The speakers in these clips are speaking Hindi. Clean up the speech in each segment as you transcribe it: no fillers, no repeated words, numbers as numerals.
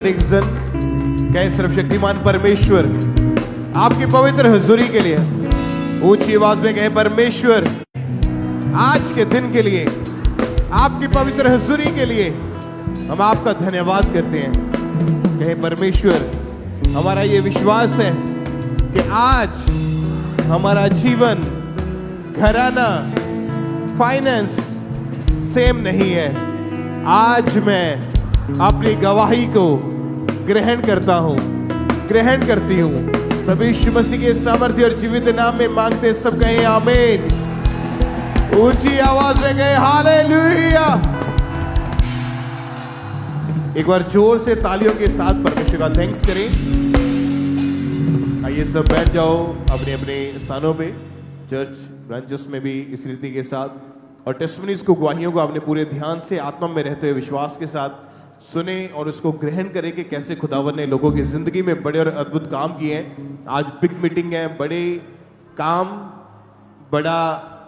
एक जन कहे सर्वशक्तिमान परमेश्वर आपकी पवित्र हुजूरी के लिए ऊंची आवाज में कहे परमेश्वर आज के दिन के लिए आपकी पवित्र हुजूरी के लिए हम आपका धन्यवाद करते हैं। कहे परमेश्वर हमारा ये विश्वास है कि आज हमारा जीवन घराना फाइनेंस सेम नहीं है। आज मैं अपनी गवाही को ग्रहण करता हूं, ग्रहण करती हूं। प्रभु यीशु मसीह के सामर्थ्य और जीवित नाम में मांगते सब कहें आमीन। ऊंची आवाज में कहें हालेलुया। एक बार जोर से तालियों के साथ परमेश्वर का थैंक्स करें। आइए सब बैठ जाओ अपने अपने स्थानों पे। चर्च ब्रांचेस में भी इस रीति के साथ और टेस्टिमनीज को, गवाहियों को आपने पूरे ध्यान से आत्मा में रहते हुए विश्वास के साथ सुने और उसको ग्रहण करें कि कैसे खुदावन ने लोगों की जिंदगी में बड़े और अद्भुत काम किए हैं। आज बिग मीटिंग है, बड़े काम, बड़ा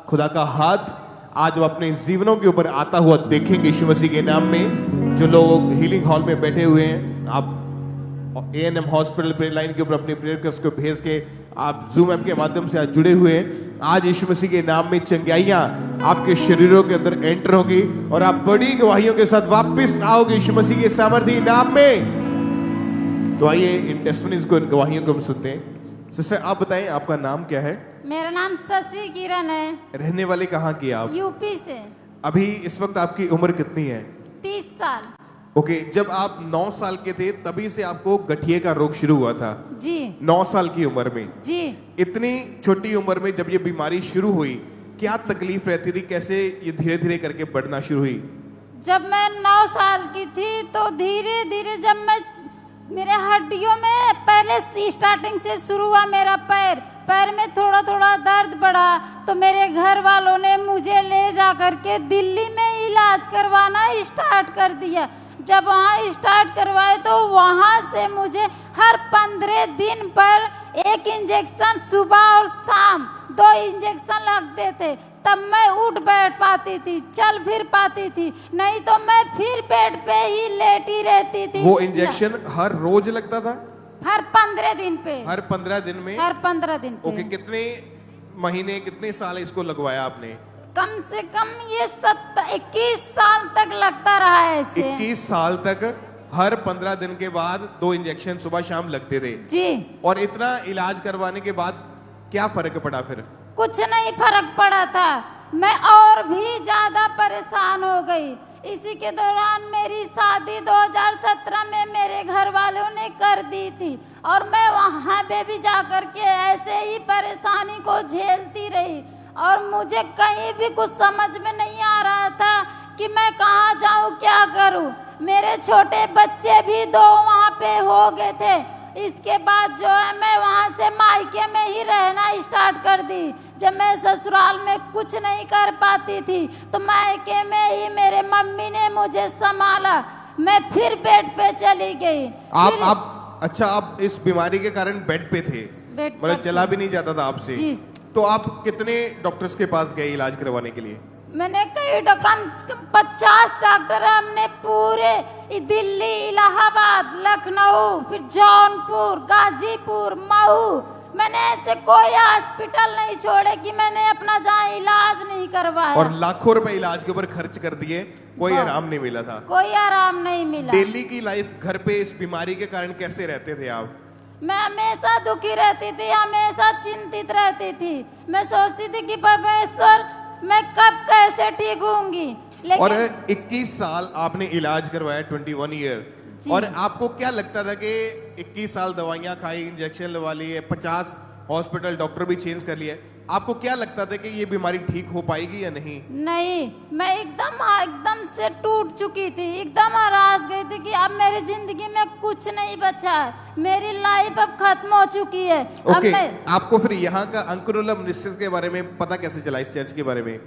खुदा का हाथ आज वो अपने जीवनों के ऊपर आता हुआ देखेंगे यीशु मसीह के नाम में। जो लोग हीलिंग हॉल में बैठे हुए हैं, आप ANM हॉस्पिटल प्रेयर लाइन के ऊपर अपनी प्रेयर रिक्वेस्ट को भेज के आप जूम ऐप के माध्यम से आज जुड़े हुए हैं। आज यीशु मसीह के नाम में चंगाइयां आपके शरीरों के अंदर एंटर होगी और आप बड़ी गवाहियों के साथ वापस आओगे यीशु मसीह के सामर्थ्य नाम में। तो आइए इन टेस्टिमनीज को, इन गवाहियों को हम सुनते हैं। सिस्टर आप बताएं आपका नाम क्या है? मेरा नाम शशि किरण है। रहने वाले कहाँ की आप? यूपी से। अभी इस वक्त आपकी उम्र कितनी है? 30 साल। ओके, जब आप 9 साल के थे तभी से आपको गठिए का रोग शुरू हुआ था? जी। 9 साल की उम्र में? जी। इतनी छोटी उम्र में जब ये बीमारी शुरू हुई, क्या तकलीफ रहती थी? कैसे ये धीरे धीरे करके बढ़ना शुरू हुई? जब मैं 9 साल की थी तो धीरे धीरे जब मैं मेरे हड्डियों में पहले स्टार्टिंग से शुरू हुआ, मेरा पैर में थोड़ा थोड़ा दर्द बढ़ा तो मेरे घर वालों ने मुझे ले जा करके दिल्ली में इलाज करवाना स्टार्ट कर दिया। जब वहाँ स्टार्ट करवाए तो वहाँ से मुझे हर 15 दिन पर एक इंजेक्शन सुबह और शाम 2 इंजेक्शन लगते थे। तब मैं उठ बैठ पाती थी, चल फिर पाती थी, नहीं तो मैं फिर बेड पे ही लेटी रहती थी। वो इंजेक्शन हर रोज लगता था? हर 15 दिन पे। हर 15 दिन में? हर 15 दिन पे। ओके, कितने महीने, कितने साल इसको लगवाया आपने? कम से कम ये 21 साल तक लगता रहा है ऐसे। 21 साल तक हर 15 दिन के बाद 2 इंजेक्शन सुबह शाम लगते थे? जी। और इतना इलाज करवाने के बाद क्या फर्क पड़ा फिर? कुछ नहीं फर्क पड़ा था, मैं और भी ज्यादा परेशान हो गई। इसी के दौरान मेरी शादी 2017 में मेरे घर वालों ने कर दी थी और मैं वहाँ पे भी जा कर के ऐसे ही परेशानी को झेलती रही और मुझे कहीं भी कुछ समझ में नहीं आ रहा था कि मैं कहाँ जाऊँ, क्या करूँ। मेरे छोटे बच्चे भी 2 वहाँ पे हो गए थे। इसके बाद जो है मैं वहाँ से मायके में ही रहना स्टार्ट कर दी। जब मैं ससुराल में कुछ नहीं कर पाती थी तो मायके में ही मेरे मम्मी ने मुझे संभाला। मैं फिर बेड पे चली गई। अच्छा, आप इस बीमारी के कारण बेड पे थे? मतलब चला भी नहीं जाता था आपसे? जी। तो आप कितने डॉक्टर्स के पास गए इलाज करवाने के लिए? मैंने कई कम 50 डॉक्टर, हमने पूरे दिल्ली, इलाहाबाद, लखनऊ, फिर जौनपुर, गाजीपुर, मऊ, मैंने ऐसे कोई हॉस्पिटल नहीं छोड़े कि मैंने अपना जहाँ इलाज नहीं करवाया। और लाखों रुपए इलाज के ऊपर खर्च कर दिए, कोई आराम नहीं मिला था? कोई आराम नहीं मिला। डेली की लाइफ घर पे इस बीमारी के कारण कैसे रहते थे आप? मैं हमेशा दुखी रहती थी, हमेशा चिंतित रहती थी। मैं सोचती थी कि परमेश्वर मैं कब कैसे ठीक होंगी। लेकिन और 21 साल आपने इलाज करवाया, 21 ईयर, और आपको क्या लगता था कि 21 साल दवाइयां खाई, इंजेक्शन लगा लिए, 50 हॉस्पिटल डॉक्टर भी चेंज कर लिए, आपको क्या लगता था कि ये बीमारी ठीक हो पाएगी या नहीं? नहीं, मैं एकदम से टूट चुकी थी, एकदम हरास गई थी कि अब मेरी जिंदगी में कुछ नहीं बचा है, मेरी लाइफ अब खत्म हो चुकी है। ओके, आपको फिर यहाँ का अंकुरम मिनिस्ट्रीज के बारे में पता कैसे चला, इस चर्च के बारे में?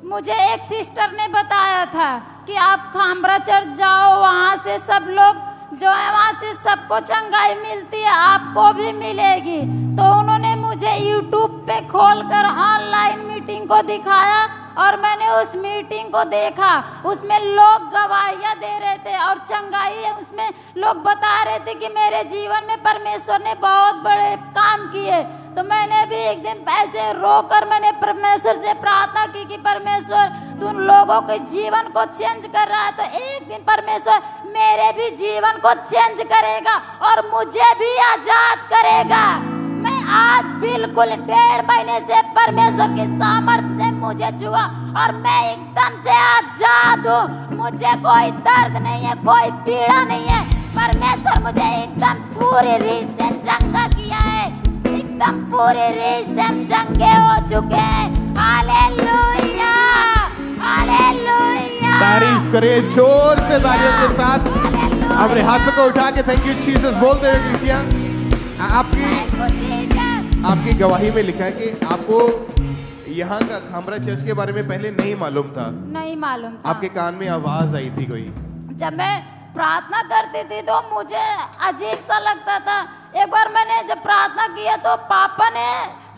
मुझे एक सिस्टर ने बताया था कि आप खामरा चर्च जाओ, वहाँ से सब लोग जो है वहाँ से सबको चंगाई मिलती है, आपको भी मिलेगी। तो उन्होंने मुझे YouTube पे खोलकर ऑनलाइन मीटिंग को दिखाया और मैंने उस मीटिंग को देखा, उसमें लोग गवाहियां दे रहे थे और चंगाई है, उसमें लोग बता रहे थे कि मेरे जीवन में परमेश्वर ने बहुत बड़े काम किए। तो मैंने भी एक दिन ऐसे रोकर मैंने परमेश्वर से प्रार्थना की कि परमेश्वर तू उन लोगों के जीवन को चेंज कर रहा है, तो एक दिन परमेश्वर मेरे भी जीवन को चेंज करेगा और मुझे भी आजाद करेगा। मैं आज बिल्कुल 1.5 महीने से परमेश्वर की सामर्थ्य से मुझे छुआ और मैं एकदम से आजाद हूँ। मुझे कोई दर्द नहीं है, कोई पीड़ा नहीं है। परमेश्वर मुझे एकदम पूरी रीत से चंगा किया है, एकदम पूरी रीत से हम चंगे हो चुके हैं। Hallelujah, hallelujah. तारीफ करें जोर से तालियों के साथ, अपने हाथों को उठा के थैंक यू जीसस बोलते हुए। क्रिस्टिया, आपकी गवाही में लिखा है कि आपको यहाँ का खामरा चर्च के बारे में पहले नहीं मालूम था। नहीं मालूम था। आपके कान में आवाज आई थी कोई? जब मैं प्रार्थना करती थी तो मुझे अजीब सा लगता था। एक बार मैंने जब प्रार्थना किया तो पापा ने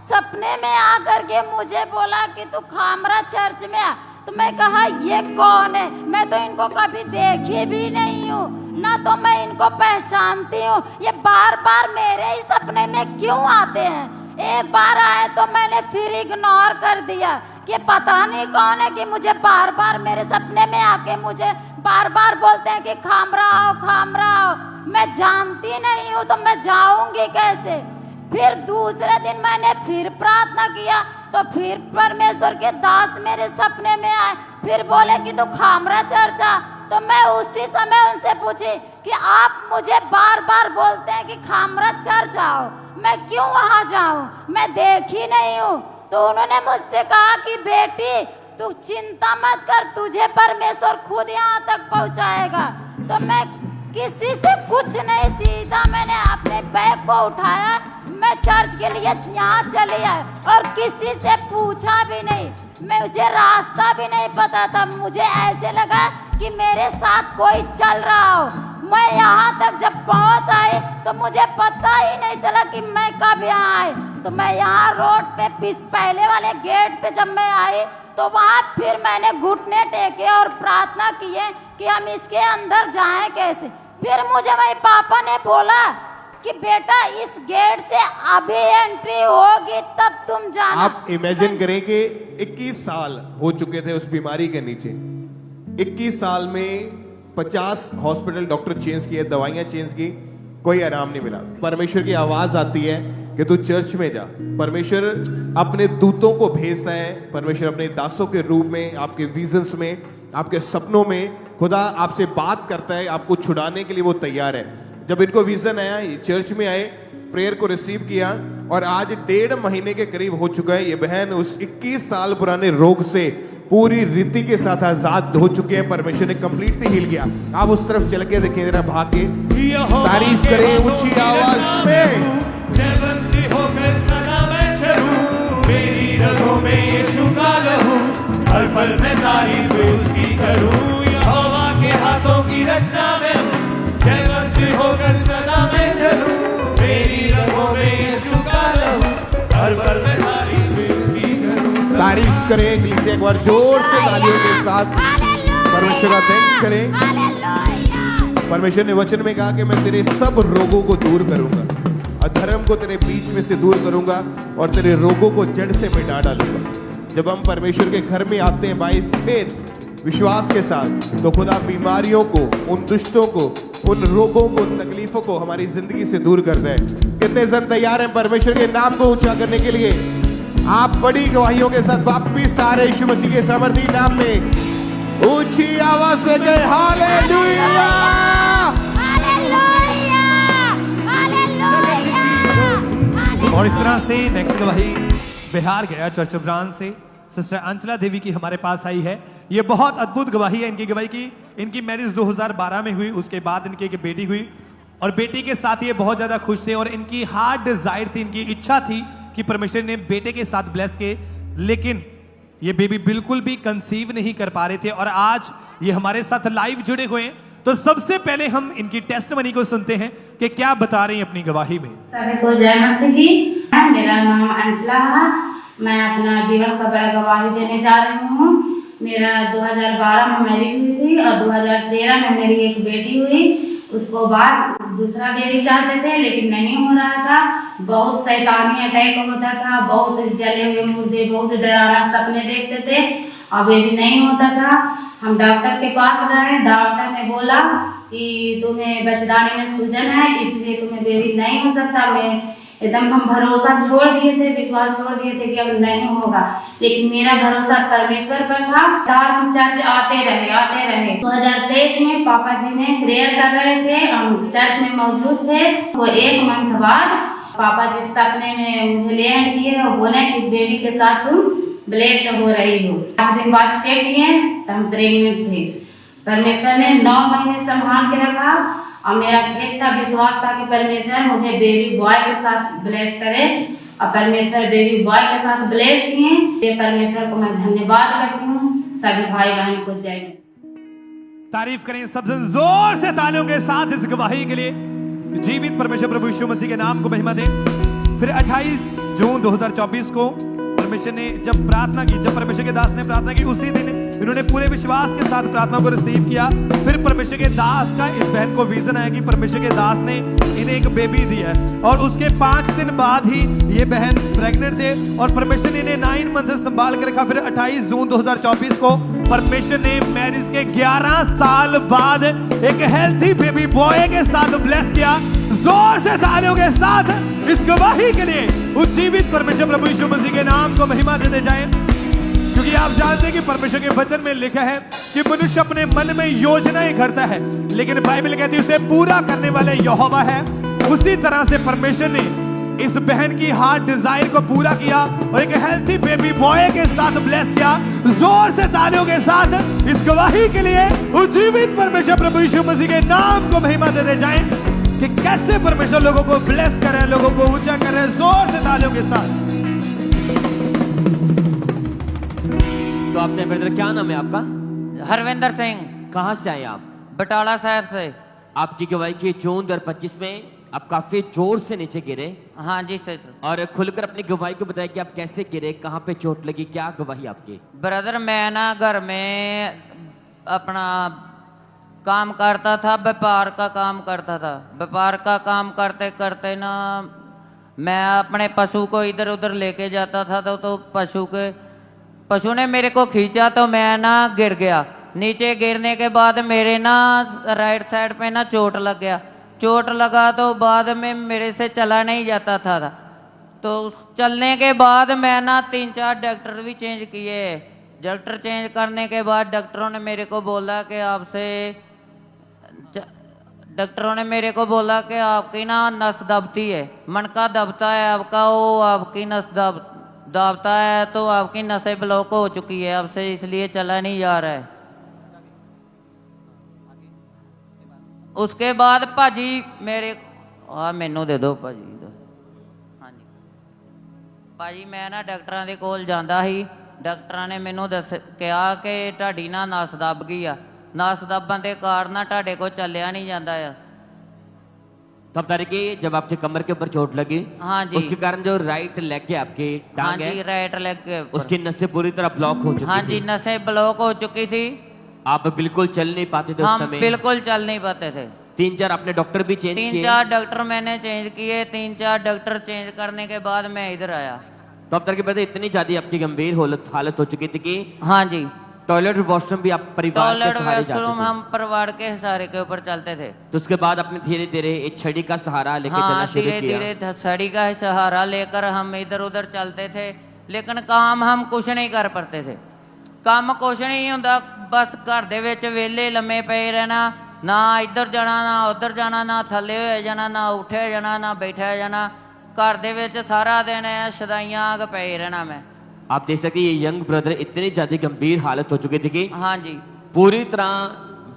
सपने में आकर के मुझे बोला कि तू खामरा चर्च में आ। तो मैं कहा ये कौन है? मैं तो इनको कभी देखी भी नहीं हूँ, ना तो मैं इनको पहचानती हूँ। ये बार बार मेरे ही सपने में क्यों आते हैं? एक बार आए तो मैंने फिर इग्नोर कर दिया कि पता नहीं कौन है कि मुझे बार बार मेरे सपने में आके मुझे बार बार बोलते हैं कि खामरा आओ, खामरा आओ। मैं जानती नहीं हूँ तो मैं जाऊंगी कैसे? फिर दूसरे दिन मैंने फिर प्रार्थना किया तो फिर परमेश्वर के दास मेरे सपने में आए, फिर बोले कि तू खामरा चर्च आ। तो मैं उसी समय उनसे पूछी कि आप मुझे बार बार बोलते हैं कि खामरा चर्च आओ, मैं क्यों वहां जाऊं? मैं देखी नहीं हूँ। तो उन्होंने मुझसे कहा कि बेटी तू चिंता मत कर, तुझे परमेश्वर खुद यहाँ तक पहुँचाएगा। तो मैं किसी से कुछ नहीं, सीधा मैंने अपने बैग को उठाया, मैं चर्च के लिए यहाँ चली आई और किसी से पूछा भी नहीं। मुझे रास्ता भी नहीं पता था, मुझे ऐसे लगा कि मेरे साथ कोई चल रहा हो। मैं यहाँ तक जब पहुँच आई तो मुझे पता ही नहीं चला कि मैं कब यहाँ आई। तो मैं यहाँ रोड पे पहले वाले गेट पे जब मैं आई तो वहाँ फिर मैंने घुटने टेके और प्रार्थना की है कि हम इसके अंदर जाएं कैसे। फिर मुझे मेरे पापा ने बोला कि बेटा इस गेट से अभी एंट्री होगी तब तुम जाना। आप इमेजिन करें कि 21 साल हो चुके थे उस बीमारी के नीचे। 21 साल में 50 हॉस्पिटल डॉक्टर चेंज किए, दवाइयां चेंज की, कोई आराम नहीं मिला। परमेश्वर की आवाज आती है कि तू चर्च में जा। परमेश्वर अपने दूतों को भेजता है। परमेश्वर अपने दासों के रूप में आपके विजन्स में, आपके सपनों में खुदा आपसे बात करता है, आपको छुड़ाने के लिए वो तैयार है। जब इनको विजन आया, ये चर्च में आए, प्रेयर को रिसीव किया और आज 1.5 महीने के करीब हो चुका है। ये बहन उस 21 साल पुराने रोग से पूरी रीति के साथ आजाद हो चुके हैं। परमेश्वर ने कंप्लीटली हील किया। आप उस तरफ चल के देखिए जरा, भाग के तारीफ करें ऊंची आवाज में। जयवंती होकर सदा मैं चलूं, मेरी रगों में यीशु का लहू, हर पल मैं तारीफ उसकी करूं। यहोवा के हाथों की रचना में हूं, जयवंती होकर सदा मैं चलूं, मेरी रगों में यीशु का लहू, हर पल मैं तारीफ उसकी करूं। तारीफ करें एक बार जोर से तालियों के साथ, परमेश्वर का थैंक्स करें। परमेश्वर ने वचन में कहा कि मैं तेरे सब रोगों को दूर करूंगा, अधर्म को तेरे बीच में से दूर करूंगा और तेरे रोगों को जड़ से मिटा डालूंगा। जब हम परमेश्वर के घर में आते हैं बाय फेथ, विश्वास के साथ, तो खुदा बीमारियों को, उन दुष्टों को, उन रोगों को, उन तकलीफों को हमारी जिंदगी से दूर करता है। कितने जन तैयार हैं परमेश्वर के नाम को ऊंचा करने के लिए? आप बड़ी गवाहियों के साथ वापिस आ रहे यीशु मसीह के सामर्थी नाम में ऊंची आवाज में कहें हालेलुया। और इस तरह से नेक्स्ट गवाही बिहार गया चर्च ब्रांच से सिस्टर अंचला देवी की हमारे पास आई है। ये बहुत अद्भुत गवाही है इनकी गवाही की। इनकी मैरिज 2012 में हुई, उसके बाद इनकी एक बेटी हुई और बेटी के साथ ये बहुत ज्यादा खुश थे और इनकी हार्ट डिजायर थी, इनकी इच्छा थी कि परमेश्वर ने बेटे के साथ ब्लेस के, लेकिन ये बेबी बिल्कुल भी कंसीव नहीं कर पा रहे थे और आज ये हमारे साथ लाइव जुड़े हुए हैं। तो सबसे पहले हम इनकी टेस्टमनी को सुनते हैं कि क्या बता रही हैं अपनी गवाही में। सभी को जय मसीह की। मेरा नाम अंचला है। मैं अपना जीवन का बड़ा गवाही देने जा रही हूँ। मेरा 2012 में मैरिज हुई थी और 2013 में मेरी एक बेटी हुई। उसको बाद दूसरा बेबी चाहते थे लेकिन नहीं हो रहा था। बहुत शैतानी अटैक होता था, बहुत जले हुए मुर्दे, बहुत डरावना सपने देखते थे और बेबी नहीं होता था। हम डॉक्टर के पास गए, डॉक्टर ने बोला कि तुम्हें बचदानी में सूजन है, इसलिए तुम्हें बेबी नहीं हो सकता। मैं एकदम हम भरोसा छोड़ दिए थे, विश्वास छोड़ दिए थे कि अब नहीं होगा, लेकिन मेरा भरोसा परमेश्वर पर था। और हम चर्च आते रहे। 2023 में पापा जी ने प्रेयर कर रहे थे, हम चर्च में मौजूद थे। तो 1 मंथ बाद पापा जी सपने में मुझे ले किए और बोले कि बेबी के साथ तुम ब्लेस हो रही हो। 5 दिन बाद चेक किए तो हम प्रेग्नेंट थे। परमेश्वर ने 9 महीने संभाल के रखा और मेरा फेथ था, विश्वास था कि परमेश्वर मुझे बेबी बॉय के साथ ब्लेस करे और परमेश्वर बेबी बॉय के साथ ब्लेस किए। ये परमेश्वर को मैं धन्यवाद करती हूँ। सभी भाई बहन को जय मसीह। तारीफ करें सबसे जोर से तालियों के साथ इस गवाही के लिए। जीवित परमेश्वर प्रभु यीशु मसीह के नाम को महिमा दे। फिर 28 जून 2024 को परमेश्वर ने जब प्रार्थना की, जब परमेश्वर के दास ने प्रार्थना की, उसी दिन इन्होंने पूरे विश्वास के साथ प्रार्थना को रिसीव किया। फिर परमेश्वर के दास का इस बहन को विजन आया कि परमेश्वर के दास ने इन्हें एक बेबी दिया और उसके 5 दिन बाद ही ये बहन प्रेग्नेंट थे और परमेश्वर ने इन्हें 9 मंथ संभाल कर रखा। फिर 28 जून 2024 को परमेश्वर ने मैरिज के 11 साल बाद एक हेल्थी बेबी बॉय के साथ ब्लेस किया। जोर से तालियों के साथ इस गवाही के लिए उज्जीवित परमेश्वर प्रभु यीशु मसीह के नाम को महिमा देते जाएं, क्योंकि आप जानते हैं कि परमेश्वर के वचन में लिखा है कि मनुष्य अपने मन में योजनाएं करता है, लेकिन बाइबल कहती है उसे पूरा करने वाले यहोवा है। उसी तरह से परमेश्वर ने इस बहन की हार्ट डिजायर को पूरा किया और एक हेल्थी बेबी बॉय के साथ ब्लेस किया। जोर से तालियों के साथ इस गवाही के लिए उज्जीवित परमेश्वर प्रभु यीशु मसीह के नाम को महिमा देते जाएं कि कैसे परमेश्वर लोगों को ब्लेस कर रहे हैं, लोगों को ऊंचा कर रहे हैं। जोर से तालियों के साथ। तो आपने ब्रदर, क्या नाम है आपका? हरविंदर सिंह, कहाँ से आए आप? बटाला शहर से। आपकी गवाही की जून 2025 में आप काफी जोर से नीचे गिरे। हाँ जी सर। और खुलकर अपनी गवाही को बताया कि आप कैसे गिरे, कहाँ पे चोट लगी, क्या गवाही आपकी? ब्रदर मैं ना घर में अपना काम करता था, व्यापार का काम करता था। व्यापार का काम करते करते ना मैं अपने पशु को इधर उधर लेके जाता था तो पशु ने मेरे को खींचा तो मैं ना गिर गया। नीचे गिरने के बाद मेरे ना राइट साइड पे ना चोट लग गया। चोट लगा तो बाद में मेरे से चला नहीं जाता था। तो चलने के बाद मैं ना 3-4 डॉक्टर भी चेंज किए। डॉक्टर चेंज करने के बाद डॉक्टरों ने मेरे को बोला कि आपकी ना नस दबती है, मनका दबता है आपका, वो आपकी नस दबता है तो आपकी नसें ब्लॉक हो चुकी है, अब से इसलिए चला नहीं जा रहा है। उसके बाद भाजी मेरे मैनू दे दो भाजी। हाँ जी भाजी, मैं ना डॉक्टरां दे कोल जांदा ही। डॉक्टरां ने मैनू कहा कि ढाडी ना नस दब गई आ, नस दबन के कारण ना ढाडे को चलिया नहीं जाता है। तब तरीके जब आपके कमर के ऊपर चोट लगी, हाँ जी, उसके कारण जो राइट लेग के आपकी टांग है, राइट लेग के उसकी नसें पूरी तरह ब्लॉक हो चुकी हाँ थी। जी, नसें ब्लॉक हो चुकी थी। आप बिल्कुल चल नहीं पाते थे उस हम समय। बिल्कुल चल नहीं पाते थे। 3-4 आपने डॉक्टर भी चेंज किए? 3-4 डॉक्टर मैंने चेंज किए। 3-4 डॉक्टर चेंज करने के बाद मैं इधर आया। तो अब तक के पता इतनी ज्यादा आपकी गंभीर हालत हो चुकी थी कि हाँ जी, टॉयलेट वॉशरूम भी आप परिवार के सहारे जाते थे। हम परिवार के सहारे के ऊपर चलते थे। तो उसके बाद अपने धीरे धीरे एक छड़ी का सहारा लेके चलना शुरू किया। धीरे धीरे छड़ी का सहारा लेकर हम इधर उधर चलते थे, लेकिन काम हम कुछ नहीं कर पाते थे। काम कुछ नहीं होंदा, बस घर दे विच वेले लम्मे पे रहना, ना इधर जाना ना उधर जाना, ना थले हो जाना, ना उठे जाना, ना बैठा जाना। घर दे विच सारा दिन शदाइयां आग पे रहना। मैं आप देख सकते ये यंग ब्रदर इतनी ज्यादा गंभीर हालत हो चुकी थी कि हाँ जी, पूरी तरह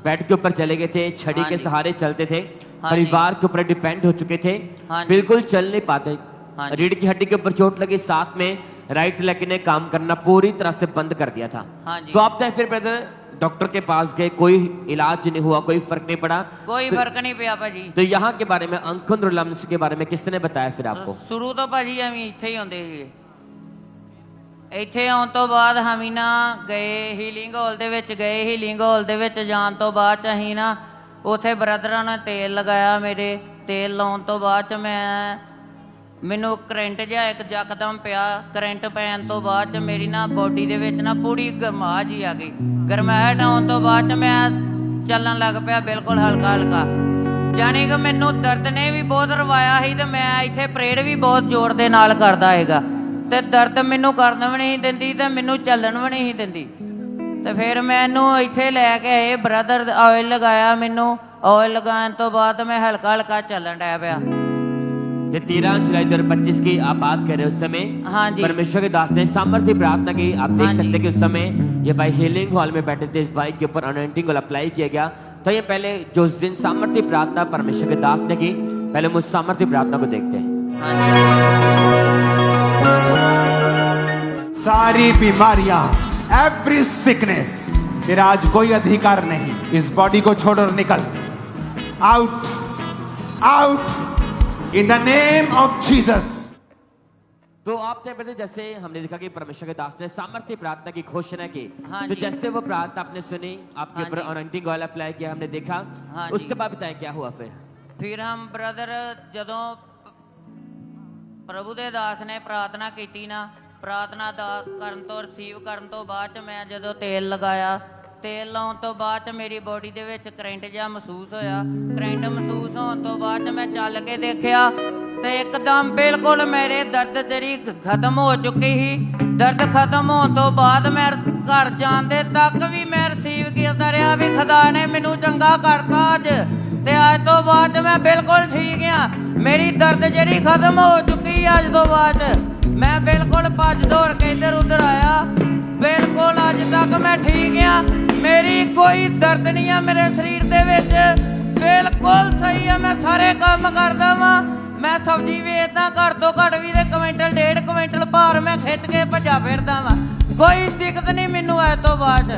बेड के ऊपर चले गए थे, छड़ी हाँ के जी, सहारे चलते थे, हाँ परिवार के ऊपर डिपेंड हो चुके थे, हाँ जी, बिल्कुल चल नहीं पाते। हाँ जी, रीढ़ की हड्डी के ऊपर चोट लगी, साथ में राइट लेग ने काम करना पूरी तरह से बंद कर दिया था। हाँ जी। तो आप चाहे फिर ब्रदर डॉक्टर के पास गए, कोई इलाज नहीं हुआ, कोई फर्क नहीं पड़ा, कोई फर्क नहीं पिया भाजी। तो यहाँ के बारे में अंकुंद्र लम्स के बारे में किसने बताया फिर आपको? शुरू तो भाजी हम इत्थे ही होंदे सी। ਇੱਥੇ ਆਉਣ ਤੋਂ ਬਾਅਦ ਹਮੀ ਨਾ ਗਏ ਹੀਲਿੰਗ ਹਾਲ ਦੇ ਵਿੱਚ ਗਏ। ਹੀਲਿੰਗ ਹਾਲ ਦੇ ਵਿੱਚ ਜਾਣ ਤੋਂ ਬਾਅਦ 'ਚ ਅਸੀਂ ਨਾ ਉੱਥੇ ਬ੍ਰਦਰਾਂ ਨੇ ਤੇਲ ਲਗਾਇਆ ਮੇਰੇ। ਤੇਲ ਲਾਉਣ ਤੋਂ ਬਾਅਦ 'ਚ ਮੈਨੂੰ ਕਰੰਟ ਜਿਹਾ ਇੱਕ ਯਕਦਮ ਪਿਆ। ਕਰੰਟ ਪੈਣ ਤੋਂ ਬਾਅਦ 'ਚ ਮੇਰੀ ਨਾ ਬੋਡੀ ਦੇ ਵਿੱਚ ਨਾ ਪੂਰੀ ਗਰਮਾਹਟ ਜੀ ਆ ਗਈ। ਗਰਮਾਹਟ ਆਉਣ ਤੋਂ ਬਾਅਦ 'ਚ ਮੈਂ ਚੱਲਣ ਲੱਗ ਪਿਆ ਬਿਲਕੁਲ ਹਲਕਾ ਹਲਕਾ। ਜਾਣੀ ਕਿ ਮੈਨੂੰ ਦਰਦ ਨੇ ਵੀ ਬਹੁਤ ਰਵਾਇਆ ਸੀ ਤੇ ਮੈਂ ਇੱਥੇ ਪ੍ਰੇਡ ਵੀ ਬਹੁਤ ਜ਼ੋਰ ਦੇ ਨਾਲ ਕਰਦਾ ਹੈਗਾ ਤੇ ਦਰਦ ਮੈਨੂੰ ਕਰਨ ਵੀ ਨਹੀਂ ਦਿੰਦੀ ਤੇ ਮੈਨੂੰ ਚੱਲਣ ਵੀ ਨਹੀਂ ਦਿੰਦੀ। ਤੇ ਫਿਰ ਮੈਨੂੰ ਇੱਥੇ ਲੈ ਕੇ ਆਏ ਬ੍ਰਦਰ। ਆਇਲ ਲਗਾਇਆ ਮੈਨੂੰ। ਆਇਲ लगाने तो बाद मैं हल्का हल्का चलन रह पाया। 13 जुलाई 2025 की आप बात कर रहे हो उस समय हाँ जी। परमेश्वर के दास ने सामर्थ्य प्रार्थना की। आप देख हाँ सकते जी। हैं कि उस समय ये भाई हीलिंग हॉल में बैठे थे। इस भाई के ऊपर अनॉइंटिंग ऑयल अप्लाई किया गया। तो ये पहले जो उस दिन सामर्थ्य प्रार्थना परमेश्वर के दास ने की, पहले हम उस सामर्थ्य प्रार्थना को देखते हैं। हाँ जी। सारी बीमारियां, एवरी सिकनेस, तेरा आज कोई अधिकार नहीं। इस बॉडी को छोड़ और निकल। Out, out in the name of Jesus. तो आपने पहले जैसे हमने देखा कि परमेश्वर के दास ने सामर्थ्य प्रार्थना की घोषणा की। हाँ तो जी। जैसे वो प्रार्थना आपने सुनी, आपके हाँ ऊपर जी। अनॉइंटिंग ऑयल अप्लाई किया, हमने देखा। हाँ उसके जी। बाद बताएं क्या हुआ फिर हम ब्रदर ਜਦੋਂ ਪ੍ਰਭੂ ਦੇ ਦਾਸ ਨੇ ਪ੍ਰਾਰਥਨਾ ਕੀਤੀ ਨਾ, ਪ੍ਰਾਰਥਨਾ ਦਾ ਕਰਨ ਤੋਂ ਰਿਸੀਵ ਕਰਨ ਤੋਂ ਬਾਅਦ 'ਚ ਮੈਂ ਜਦੋਂ ਤੇਲ ਲਗਾਇਆ, ਤੇਲ ਲਾਉਣ ਤੋਂ ਬਾਅਦ 'ਚ ਮੇਰੀ ਬੋਡੀ ਦੇ ਵਿੱਚ ਕਰੰਟ ਜਿਹਾ ਮਹਿਸੂਸ ਹੋਇਆ। ਕਰੰਟ ਮਹਿਸੂਸ ਹੋਣ ਤੋਂ ਬਾਅਦ 'ਚ ਮੈਂ ਚੱਲ ਕੇ ਦੇਖਿਆ ਤੇ ਇੱਕਦਮ ਬਿਲਕੁਲ ਮੇਰੇ ਦਰਦ ਜਿਹੜੀ ਖਤਮ ਹੋ ਚੁੱਕੀ ਸੀ। ਦਰਦ ਖਤਮ ਹੋਣ ਤੋਂ ਬਾਅਦ ਮੈਂ ਘਰ ਜਾਂਦੇ ਤੱਕ ਵੀ ਮੈਂ ਰਿਸੀਵ ਕਰਦਾ ਰਿਹਾ ਵੀ ਖੁਦਾ ਨੇ ਮੈਨੂੰ ਚੰਗਾ ਕਰਤਾ ਅੱਜ। ਤੇ ਅੱਜ ਤੋਂ ਬਾਅਦ ਮੈਂ ਬਿਲਕੁਲ ਠੀਕ ਆ। ਮੇਰੀ ਦਰਦ ਜਿਹੜੀ ਖਤਮ ਹੋ ਚੁੱਕੀ ਅੱਜ ਤੋਂ ਬਾਅਦ ਮੈਂ ਬਿਲਕੁਲ ਭੱਜ ਦੌੜ ਕੇ ਇੱਧਰ ਉੱਧਰ ਆਇਆ। ਬਿਲਕੁਲ ਅੱਜ ਤੱਕ ਮੈਂ ਠੀਕ ਆ। ਮੇਰੀ ਕੋਈ ਦਰਦ ਨਹੀਂ ਆ ਮੇਰੇ ਸਰੀਰ ਦੇ ਵਿੱਚ। ਬਿਲਕੁਲ ਸਹੀ ਆ। ਮੈਂ ਸਾਰੇ ਕੰਮ ਕਰਦਾ ਵਾਂ। ਮੈਂ ਸਬਜ਼ੀ ਵੇਚਦਾ। ਘੱਟ ਤੋਂ ਘੱਟ ਵੀ ਦੇ ਕੁਇੰਟਲ 1.5 ਕੁਇੰਟਲ ਭਾਰ ਮੈਂ ਖਿੱਚ ਕੇ ਭੱਜਾ ਫਿਰਦਾ ਵਾਂ। ਕੋਈ ਦਿੱਕਤ ਨਹੀਂ ਮੈਨੂੰ ਅੱਜ ਤੋਂ ਬਾਅਦ।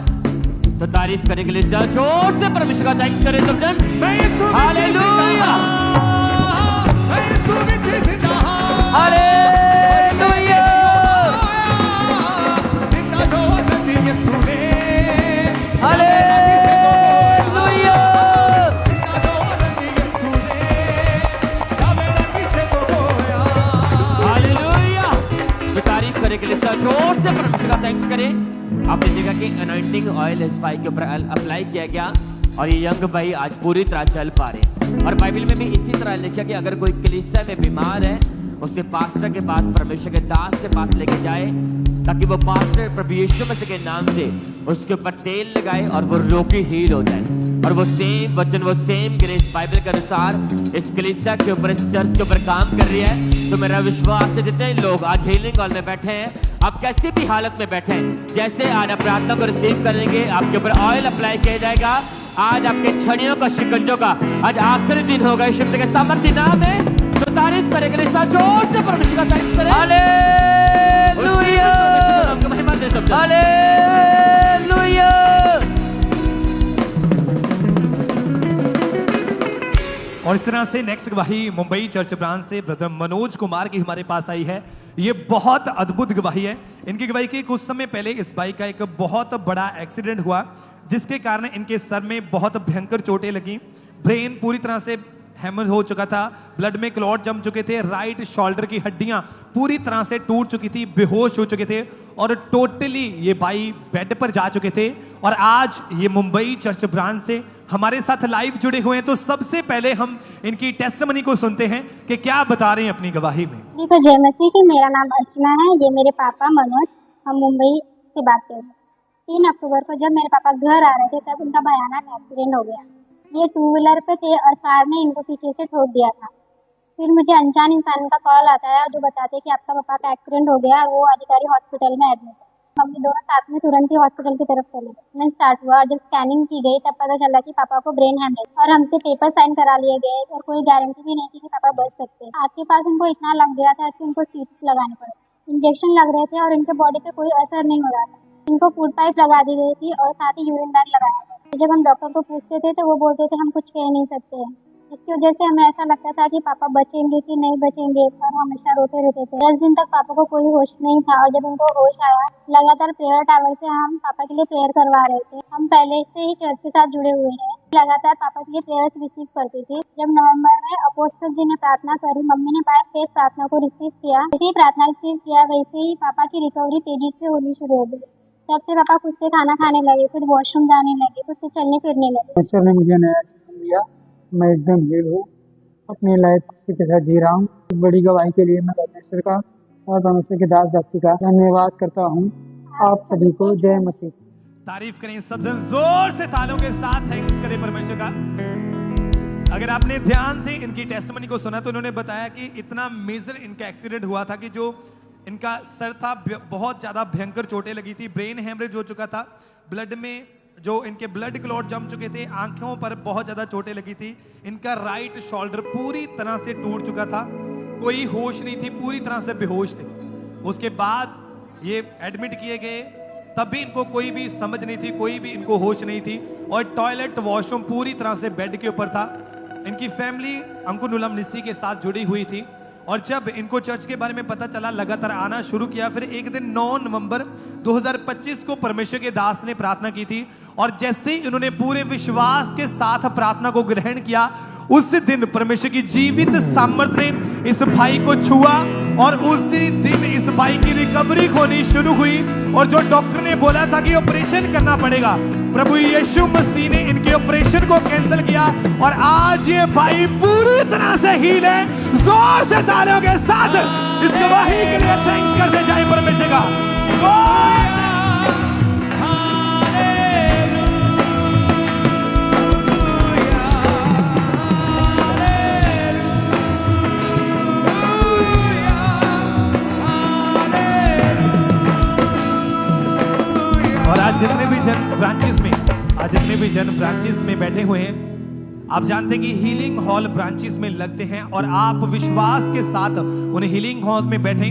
तो तारीफ करने के लिए जोर से परमेश्वर का थैंक्स करें सब जन। Hallelujah, hallelujah. हालेलुया। हालेलुया। तो तारीफ करने के लिए जोर से परमेश्वर का थैंक्स करें। आपने देखा कि अनॉइंटिंग ऑयल इस भाई के ऊपर अप्लाई किया गया और ये यंग भाई आज पूरी तरह चल पा रहे हैं। और बाइबल में भी इसी तरह लिखा कि अगर कोई कलीसिया में बीमार है उसे पास्टर के पास, परमेश्वर के दास के पास लेके जाए ताकि वो पास्टर प्रभु यीशु मसीह के नाम से उसके ऊपर तेल लगाए और वो रोगी हील हो जाए। और वो सेम वचन, वो सेम ग्रेस बाइबल के अनुसार इस कलीसिया के ऊपर, इस चर्च के ऊपर काम कर रही है। तो मेरा विश्वास है जितने लोग आज हीलिंग हॉल में बैठे हैं, आप कैसी भी हालत में बैठे हैं, जैसे आज आप प्रार्थना को रिसीव करेंगे, आपके ऊपर ऑयल अप्लाई किया जाएगा। आज आपके छड़ियों का, शिकंजों का आज आखिरी दिन होगा यीशु मसीह के सामर्थ्य नाम है। तो तारीफ करेंगे इस जोर से परमेश्वर का थैंक्स करें। हालेलुया। नाम की महिमा दे सब जन। हालेलुया। और इस तरह से नेक्स्ट गवाही मुंबई चर्च ब्रांच से ब्रदर मनोज कुमार की हमारे पास आई है। ये बहुत अद्भुत गवाही है। इनकी गवाही की कुछ समय पहले इस बाइक का एक बहुत बड़ा एक्सीडेंट हुआ जिसके कारण इनके सर में बहुत भयंकर चोटें लगी। ब्रेन पूरी तरह से हैमर हो चुका था। ब्लड में क्लॉट जम चुके थे। राइट शोल्डर की हड्डियां पूरी तरह से टूट चुकी थी। बेहोश हो चुके थे और टोटली ये भाई बेड पर जा चुके थे। और आज ये मुंबई चर्च ब्रांच से हमारे साथ लाइव जुड़े हुए हैं। तो सबसे पहले हम इनकी टेस्टमनी को सुनते हैं कि क्या बता रहे हैं अपनी गवाही में। जी तो जय मसीह की। मेरा नाम अर्चना है। ये मेरे पापा मनोज। हम मुंबई से बात कर रहे हैं। 3 अक्टूबर को जब मेरे पापा घर आ रहे थे तब उनका भयानक एक्सीडेंट हो गया। ये 2 व्हीलर पे थे और कार ने इनको पीछे से ठोक दिया था। फिर मुझे अनजान इंसान का कॉल आता है जो बताते हैं कि आपका पापा का एक्सीडेंट हो गया। वो अधिकारी हॉस्पिटल में एडमिट है। हम दोनों साथ में तुरंत ही हॉस्पिटल की तरफ चले। ट्रीटमेंट स्टार्ट हुआ और जब स्कैनिंग की गई तब पता चला कि पापा को ब्रेन हेमरेज और हमसे पेपर साइन करा लिए गए और कोई गारंटी भी नहीं थी कि पापा बच सकते हैं। आग के पास उनको इतना लग गया था कि उनको सीट्स लगाने पड़े। इंजेक्शन लग रहे थे और इनके बॉडी पे कोई असर नहीं हो रहा था। इनको फूड पाइप लगा दी गई थी और साथ ही यूरिन बैग लगाया गया। जब हम डॉक्टर को पूछते थे तो वो बोलते थे हम कुछ कह नहीं सकते हैं। इसकी वजह से हमें ऐसा लगता था कि पापा बचेंगे कि नहीं बचेंगे और हमेशा रोते रहते थे। 10 दिन तक पापा को कोई होश नहीं था और जब उनको होश आया, लगातार प्रेयर टावर से हम पापा के लिए प्रेयर करवा रहे थे। हम पहले से ही चर्च के साथ जुड़े हुए हैं, लगातार पापा के लिए प्रेयर्स रिसीव करती थी। जब नवंबर में अपोस्टल जी ने प्रार्थना करी, मम्मी ने बाय फेथ प्रार्थना को रिसीव किया। जैसे ही प्रार्थना रिसीव किया वैसे ही पापा की रिकवरी तेजी से होनी शुरू हो गई। तब से पापा खुद से खाना खाने लगे, खुद वॉशरूम जाने लगे, खुद से चलने फिरने लगे। ईश्वर ने मुझे नया जीवन दिया, मैं एकदम हील हूँ, अपनी लाइफ खुशी के साथ जी रहा हूँ। इस बड़ी गवाही के लिए मैं परमेश्वर का और परमेश्वर के दास दासी का धन्यवाद करता हूँ। आप सभी को जय मसीह। तारीफ करें सब जन जोर से तालियों के साथ, थैंक्स करें परमेश्वर का। अगर आपने ध्यान से इनकी टेस्टिमनी को सुना तो उन्होंने बताया कि इतना मेजर इनका एक्सीडेंट हुआ था कि जो इनका सर था बहुत ज्यादा भयंकर चोटें लगी थी, ब्रेन हेमरेज हो चुका था, ब्लड में जो इनके ब्लड क्लॉट जम चुके थे, आंखों पर बहुत ज्यादा चोटें लगी थी, इनका राइट शोल्डर पूरी तरह से टूट चुका था, कोई होश नहीं थी, पूरी तरह से बेहोश थे। उसके बाद ये एडमिट किए गए, तब भी इनको कोई भी समझ नहीं थी, कोई भी इनको होश नहीं थी और टॉयलेट वॉशरूम पूरी तरह से बेड के ऊपर था। इनकी फैमिली अंकुनुलम निस्सी के साथ जुड़ी हुई थी और जब इनको चर्च के बारे में पता चला लगातार आना शुरू किया। फिर एक दिन 9 नवंबर 2025 को परमेश्वर के दास ने प्रार्थना की थी और जैसे ही इन्होंने पूरे विश्वास के साथ प्रार्थना को ग्रहण किया, उस दिन परमेश्वर की जीवित सामर्थ ने इस भाई को छुआ और उसी दिन इस भाई की रिकवरी होनी शुरू हुई। और जो डॉक्टर ने बोला था कि ऑपरेशन करना पड़ेगा, प्रभु यीशु मसीह ने इनके ऑपरेशन को कैंसिल किया और आज ये भाई पूरी तरह से हील है। जोर से तालियों के साथ इस गवाही के लिए थैंक्स करते जाए परमेश्वर का। और आज जितने भी जन ब्रांचेस में बैठे हुए हैं, आप जानते हैं कि हीलिंग हॉल ब्रांचेस में लगते हैं और आप विश्वास के साथ उन हीलिंग हॉल में बैठे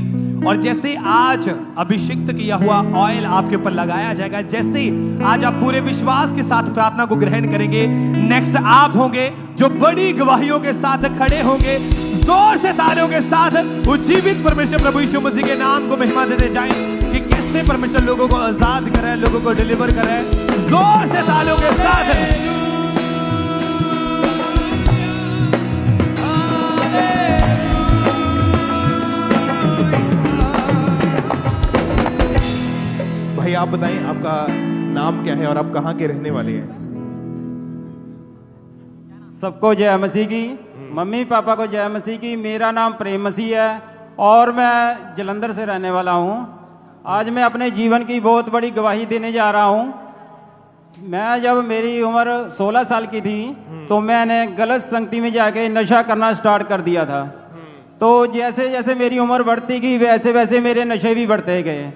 और जैसे आज अभिषिक्त किया हुआ ऑयल आपके ऊपर लगाया जाएगा, जैसे आज आप पूरे विश्वास के साथ प्रार्थना को ग्रहण करेंगे, नेक्स्ट आप होंगे जो बड़ी गवाहियों के साथ खड़े होंगे। जोर से तालियों के साथ उज्जीवित परमेश्वर प्रभु यीशु मसीह के नाम को महिमा देते जाएं कि कैसे परमेश्वर लोगों को आजाद करे, लोगों को डिलीवर करे। जोर से तालियों के साथ भाई आप बताएं आपका नाम क्या है और आप कहाँ के रहने वाले हैं? सबको जय मसीह की, मम्मी पापा को जय मसीह की। मेरा नाम प्रेम मसीह है और मैं जलंधर से रहने वाला हूँ। आज मैं अपने जीवन की बहुत बड़ी गवाही देने जा रहा हूँ। मैं जब मेरी उम्र 16 साल की थी तो मैंने गलत संगति में जाके नशा करना स्टार्ट कर दिया था। तो जैसे जैसे मेरी उम्र बढ़ती गई वैसे वैसे मेरे नशे भी बढ़ते गए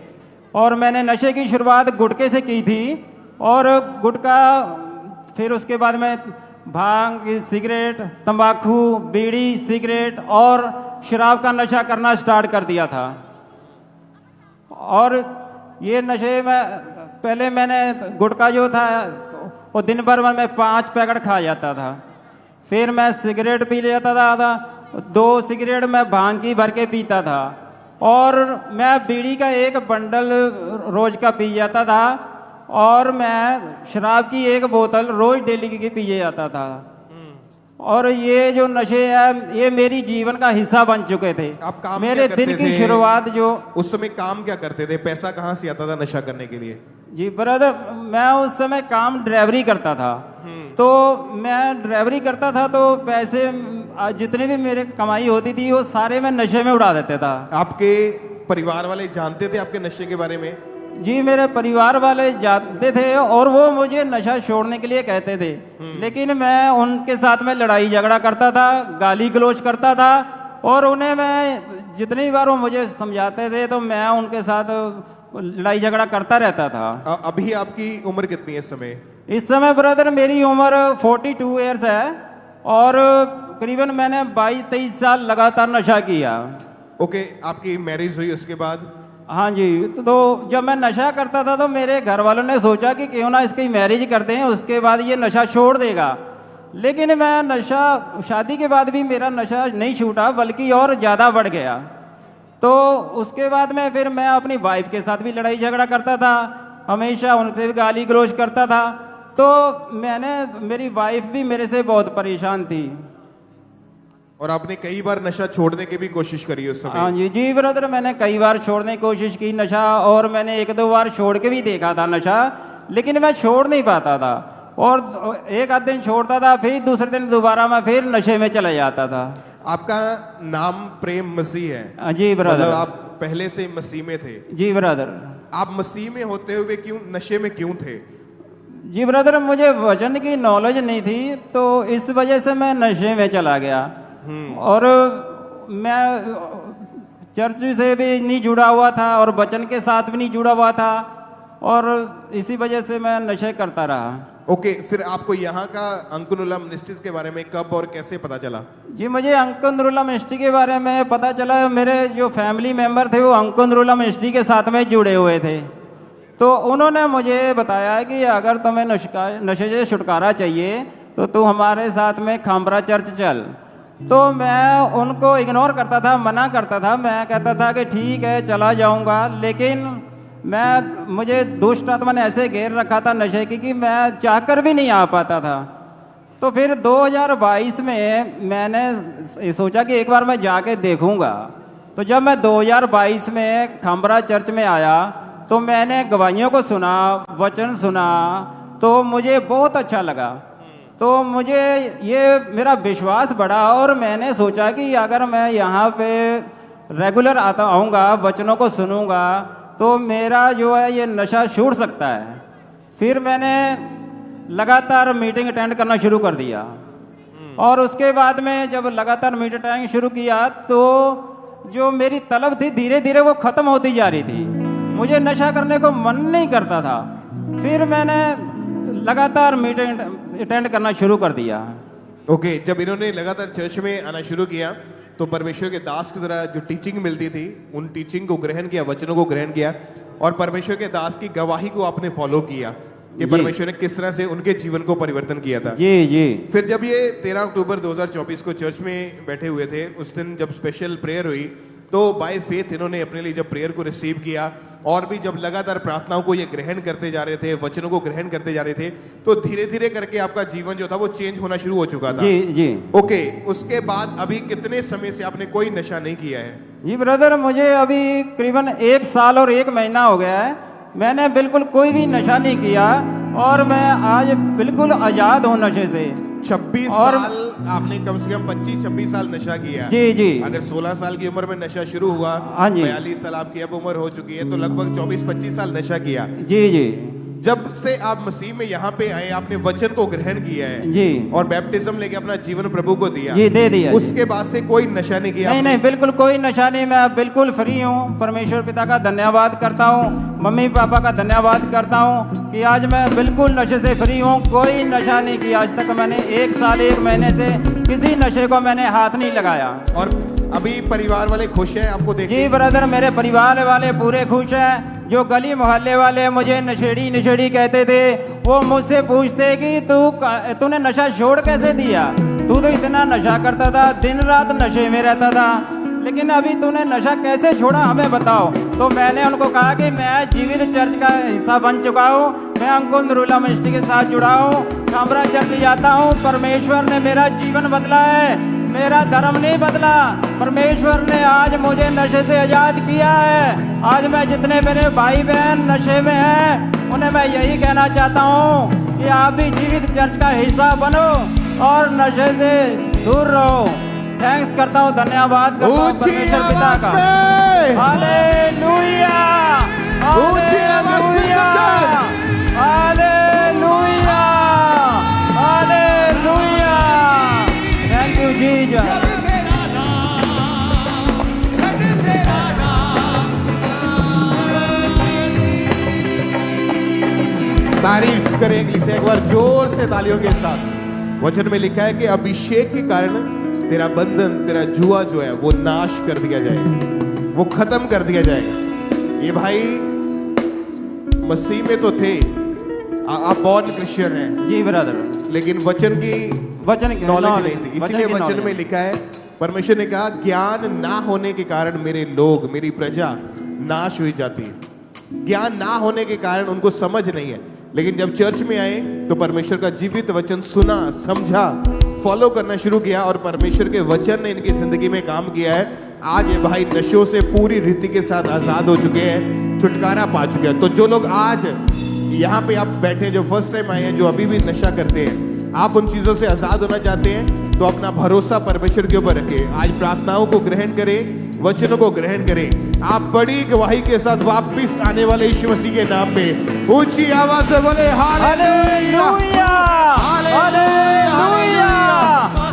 और मैंने नशे की शुरुआत गुटखे से की थी और गुटखा, फिर उसके बाद में भांग, सिगरेट, तंबाकू, बीड़ी, सिगरेट और शराब का नशा करना स्टार्ट कर दिया था। और ये नशे में पहले मैंने गुटखा जो था वो दिन भर में मैं 5 पैकेट खा जाता था, फिर मैं सिगरेट पी लेता था, 2 सिगरेट मैं भांग की भर के पीता था और मैं बीड़ी का 1 बंडल रोज का पी जाता था और मैं शराब की 1 बोतल रोज डेली की पी जाता था। और ये जो नशे हैं ये मेरी जीवन का हिस्सा बन चुके थे। आप काम मेरे दिन की शुरुआत जो उस समय काम क्या करते थे? पैसा कहाँ से आता था नशा करने के लिए? जी ब्रदर, मैं उस समय काम ड्राइवरी करता था। तो मैं ड्राइवरी करता था तो पैसे जितने भी मेरे कमाई होती थी वो सारे मैं नशे में उड़ा देता था। आपके परिवार वाले जानते थे आपके नशे के बारे में? जी मेरे परिवार वाले जानते थे और वो मुझे नशा छोड़ने के लिए कहते थे, लेकिन मैं उनके साथ में लड़ाई झगड़ा करता था, गाली गलौज करता था और उन्हें मैं जितनी बार वो मुझे समझाते थे तो मैं उनके साथ लड़ाई झगड़ा करता रहता था। अभी आपकी उम्र कितनी है इस समय? इस समय ब्रदर मेरी उम्र 42 ईयर्स है और करीबन मैंने 22-23 साल लगातार नशा किया। ओके, आपकी मैरिज हुई उसके बाद? हाँ जी, तो जब मैं नशा करता था तो मेरे घर वालों ने सोचा कि क्यों ना इसकी मैरिज करते हैं, उसके बाद ये नशा छोड़ देगा। लेकिन मैं नशा, शादी के बाद भी मेरा नशा नहीं छूटा बल्कि और ज़्यादा बढ़ गया। तो उसके बाद में फिर मैं अपनी वाइफ के साथ भी लड़ाई झगड़ा करता था, हमेशा उनसे भी गाली गलौज करता था। तो मेरी वाइफ भी मेरे से बहुत परेशान थी। और आपने कई बार नशा छोड़ने की भी कोशिश करी उस समय? हाँ जी, जी ब्रदर, मैंने कई बार छोड़ने की कोशिश की नशा, और मैंने 1-2 बार छोड़ के भी देखा था नशा, लेकिन मैं छोड़ नहीं पाता था। और एक आध दिन छोड़ता था, फिर दूसरे दिन दोबारा मैं फिर नशे में चला जाता था। आपका नाम प्रेम मसीह है? जी ब्रदर। मतलब आप पहले से मसीह में थे? जी ब्रदर। आप मसीह में होते हुए क्यों नशे में क्यों थे? जी ब्रदर, मुझे वचन की नॉलेज नहीं थी, तो इस वजह से मैं नशे में चला गया। और मैं चर्च से भी नहीं जुड़ा हुआ था और वचन के साथ भी नहीं जुड़ा हुआ था, और इसी वजह से मैं नशे करता रहा। ओके, फिर आपको यहाँ का अंकुनुला मिनिस्ट्रीज के बारे में कब और कैसे पता चला? जी, मुझे अंकुनुला मिनिस्ट्री के बारे में पता चला, मेरे जो फैमिली मेंबर थे वो अंकुनुला मिनिस्ट्री के साथ में जुड़े हुए थे। तो उन्होंने मुझे बताया कि अगर तुम्हें नशे से छुटकारा चाहिए तो तू हमारे साथ में खामरा चर्च चल। तो मैं उनको इग्नोर करता था, मना करता था। मैं कहता था कि ठीक है चला जाऊंगा, लेकिन मुझे दुष्ट आत्मा ने ऐसे घेर रखा था नशे की कि मैं चाहकर भी नहीं आ पाता था। तो फिर 2022 में मैंने सोचा कि एक बार मैं जाके देखूंगा। तो जब मैं 2022 में खामरा चर्च में आया तो मैंने गवाहियों को सुना, वचन सुना, तो मुझे बहुत अच्छा लगा। तो मुझे ये मेरा विश्वास बढ़ा और मैंने सोचा कि अगर मैं यहाँ पे रेगुलर आऊँगा, वचनों को सुनूंगा, तो मेरा जो है ये नशा छूट सकता है। फिर मैंने लगातार मीटिंग अटेंड करना शुरू कर दिया, और उसके बाद में जब लगातार मीटिंग अटेंड शुरू किया तो जो मेरी तलब थी धीरे धीरे वो ख़त्म होती जा रही थी। मुझे नशा करने को मन नहीं करता था। फिर मैंने लगातार मीटिंग अटेंड करना शुरू कर दिया। ओके, जब इन्होंने लगातार चर्च में आना शुरू किया तो परमेश्वर के दास की तरह जो टीचिंग मिलती थी उन टीचिंग को ग्रहण किया, वचनों को ग्रहण किया, और परमेश्वर के दास की गवाही को आपने फॉलो किया कि परमेश्वर ने किस तरह से उनके जीवन को परिवर्तन किया था। जी जी। फिर जब ये 13 अक्टूबर 2024 को चर्च में बैठे हुए थे, उस दिन जब स्पेशल प्रेयर हुई तो बाय फेथ इन्होंने अपने लिए जब प्रेयर को रिसीव किया और भी जब लगातार प्रार्थनाओं को ये ग्रहण करते जा रहे थे, वचनों को ग्रहण करते जा रहे थे, तो धीरे धीरे करके आपका जीवन जो था वो चेंज होना शुरू हो चुका था। जी जी। ओके, उसके बाद अभी कितने समय से आपने कोई नशा नहीं किया है? जी ब्रदर, मुझे अभी करीबन 1 साल और 1 महीना हो गया है। मैंने बिल्कुल कोई भी नशा नहीं किया और मैं आज बिल्कुल आजाद हूँ नशे से। 26 साल आपने कम से कम 25-26 साल नशा किया। जी जी। अगर 16 साल की उम्र में नशा शुरू हुआ, हाँ जी, 42 साल आपकी अब उम्र हो चुकी है, तो लगभग 24-25 साल नशा किया। जी जी। जब से आप मसीह में यहाँ पे आए, आपने वचन को ग्रहण किया है जी, और बैप्टिज्म लेके अपना जीवन प्रभु को दिया। जी, दे दिया। उसके बाद से कोई नशा नहीं किया? नहीं नहीं, बिल्कुल कोई नशा नहीं। मैं बिल्कुल फ्री हूँ। परमेश्वर पिता का धन्यवाद करता हूँ, मम्मी पापा का धन्यवाद करता हूँ कि आज मैं बिल्कुल नशे से फ्री हूँ। कोई नशा नहीं किया आज तक। मैंने 1 साल 1 महीने से किसी नशे को मैंने हाथ नहीं लगाया। और अभी परिवार वाले खुश हैं आपको देख? जी ब्रदर, मेरे परिवार वाले पूरे खुश हैं। जो गली मोहल्ले वाले मुझे नशेड़ी नशेड़ी कहते थे, वो मुझसे पूछते कि तूने नशा छोड़ कैसे दिया? तू तो इतना नशा करता था, दिन रात नशे में रहता था, लेकिन अभी तूने नशा कैसे छोड़ा, हमें बताओ। तो मैंने उनको कहा कि मैं जीवित चर्च का हिस्सा बन चुका हूँ। मैं अंकुनुला मिनिस्ट्री के साथ जुड़ा हूँ, खामरा चर्च जाता हूँ। परमेश्वर ने मेरा जीवन बदला है, मेरा धर्म नहीं बदला। परमेश्वर ने आज मुझे नशे से आजाद किया है। आज मैं जितने मेरे भाई बहन नशे में हैं, उन्हें मैं यही कहना चाहता हूँ कि आप भी जीवित चर्च का हिस्सा बनो और नशे से दूर रहो। थैंक्स करता हूँ, धन्यवाद करता हूँ परमेश्वर पिता का। Hallelujah, hallelujah, hallelujah, hallelujah. Thank you Jesus. तारीफ करें एक बार जोर से तालियों के साथ। वचन में लिखा है कि अभिषेक के कारण तेरा बंधन, तेरा जुआ जो है वो नाश कर दिया जाएगा, वो खत्म कर दिया जाएगा। ये भाई मसीह में तो थे, आप बॉर्न क्रिश्चियन हैं। जी ब्रदर। लेकिन वचन की वचन नॉलेज नहीं थी, इसीलिए की वचन knowledge। में लिखा है, परमेश्वर ने कहा ज्ञान ना होने के कारण मेरे लोग, मेरी प्रजा नाश हुई जाती है। ज्ञान ना होने के कारण उनको समझ नहीं है, लेकिन जब चर्च में आए तो परमेश्वर का जीवित वचन सुना, समझा, फॉलो करना शुरू किया और परमेश्वर के वचन ने इनकी जिंदगी में काम किया है। आज ये भाई नशों से पूरी रीति के साथ आजाद हो चुके हैं, छुटकारा पा चुके हैं। तो जो लोग आज यहाँ पे आप बैठे, जो फर्स्ट टाइम आए हैं, जो अभी भी नशा करते हैं, आप उन चीजों से आजाद होना चाहते हैं तो अपना भरोसा परमेश्वर के ऊपर रखें। आज प्रार्थनाओं को ग्रहण करें, वचनों को ग्रहण करें। आप बड़ी गवाही के साथ वापस आने वाले यीशु मसीह के नाम में ऊंची आवाज से बोले हालेलुया, हालेलुया,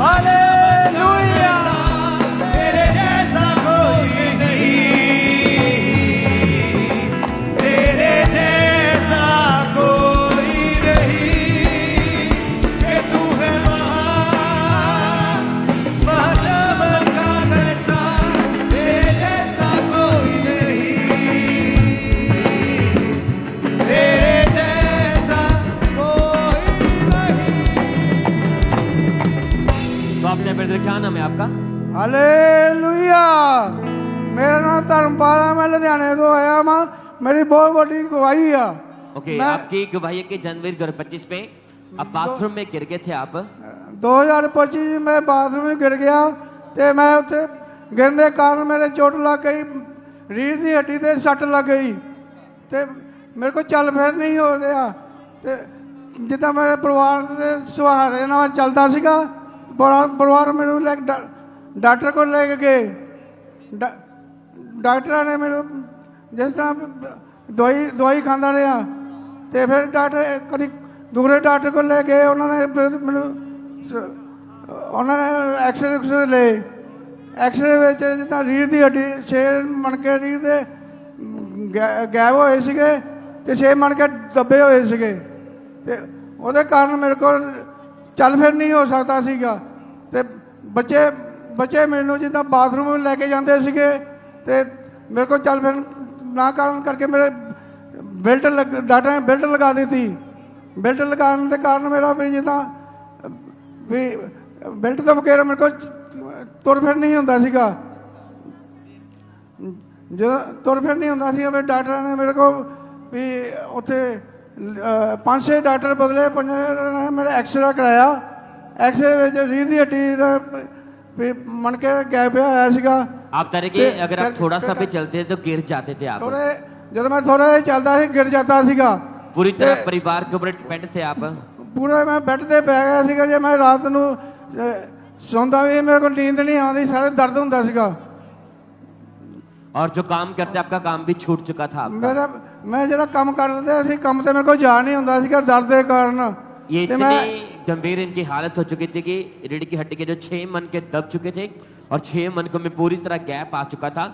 हालेलुया। तेरे जैसा कोई नहीं, तेरे जैसा कोई नहीं, कि तू है महान, महाचमत्कार करता, तेरे जैसा कोई नहीं, तेरे जैसा कोई नहीं। तो आपने ब्रदर क्या नाम है आपका? हालेलुया। मेरा नाम धर्मपाल है, मैं लुधियाने तो आया मैं, मेरी बहुत बड़ी गवाही है। ओके, मैं- आपकी गवाही है कि जनवरी 2025 में अब बाथरूम में गिर गए थे आप। 2025 में बाथरूम में गिर गया ते मैं उत्थे गिरने के कारण मेरे चोट लग गई, रीढ़ की हड्डी ते सट लग गई ते मेरे को चल फिर नहीं हो रहा ते जिदा मेरे परिवार के सहारे नाल चलता सीगा। परिवार मेरे ले डॉक्टर को लेके गए, डॉक्टर ने मेरे जिस तरह दवाई खाता रहा तो फिर डॉक्टर कभी दूसरे डॉक्टर को ले गए, उन्होंने फिर मैंने उन्होंने एक्सरे उक्सरे ले, एक्सरे में जिदा रीढ़ की हड्डी 6 मणके रीढ़ के गैब होए सीगे ते 6 मणके दबे होए सीगे ते ਉਹਦੇ कारण मेरे को चल फिर नहीं हो सकता सीगा ते बच्चे मैनू जिदा बाथरूम लेके जाते सीगे ते मेरे को चल फिर ना कारण करके मेरे डॉक्टर ने बेल्ट लगा दी थी। बेल्ट लगाने के कारण मेरा भी जिदा भी बेल्ट तो बगैर मेरे को तुर फिर नहीं होता सीगा। जो तुर फिर नहीं होता सीगा, फिर डॉक्टर ने मेरे को भी उत्थे 5-6 डॉक्टर बदले, 5 ने मेरा एक्सरे कराया। एक्सरे में रीढ़ की हड्डी का भी मन के गैप आया सीगा। आप तरह के अगर आप थोड़ा सा भी चलते तो गिर जाते थे आप। थोड़े जब मैं थोड़ा चलता सी गिर जाता सीगा। पूरी तरह परिवार के ऊपर डिपेंड थे आप। पूरा मैं बेड ते पै गया सीगा, जे मैं रात नू सौंदा भी मेरे को नींद नहीं आती, सारे दर्द होंदा सीगा। और जो काम करते आपका काम भी छूट चुका था आपका। मेरा मैं जरा काम करते सी, काम ते मेरे को जा नहीं होंदा सीगा दर्द के कारण। ये ते इतनी गंभीर इनकी हालत हो चुकी थी कि रीढ़ की हड्डी के जो 6 मन के दब चुके थे और 6 मनकों में पूरी तरह गैप आ चुका था।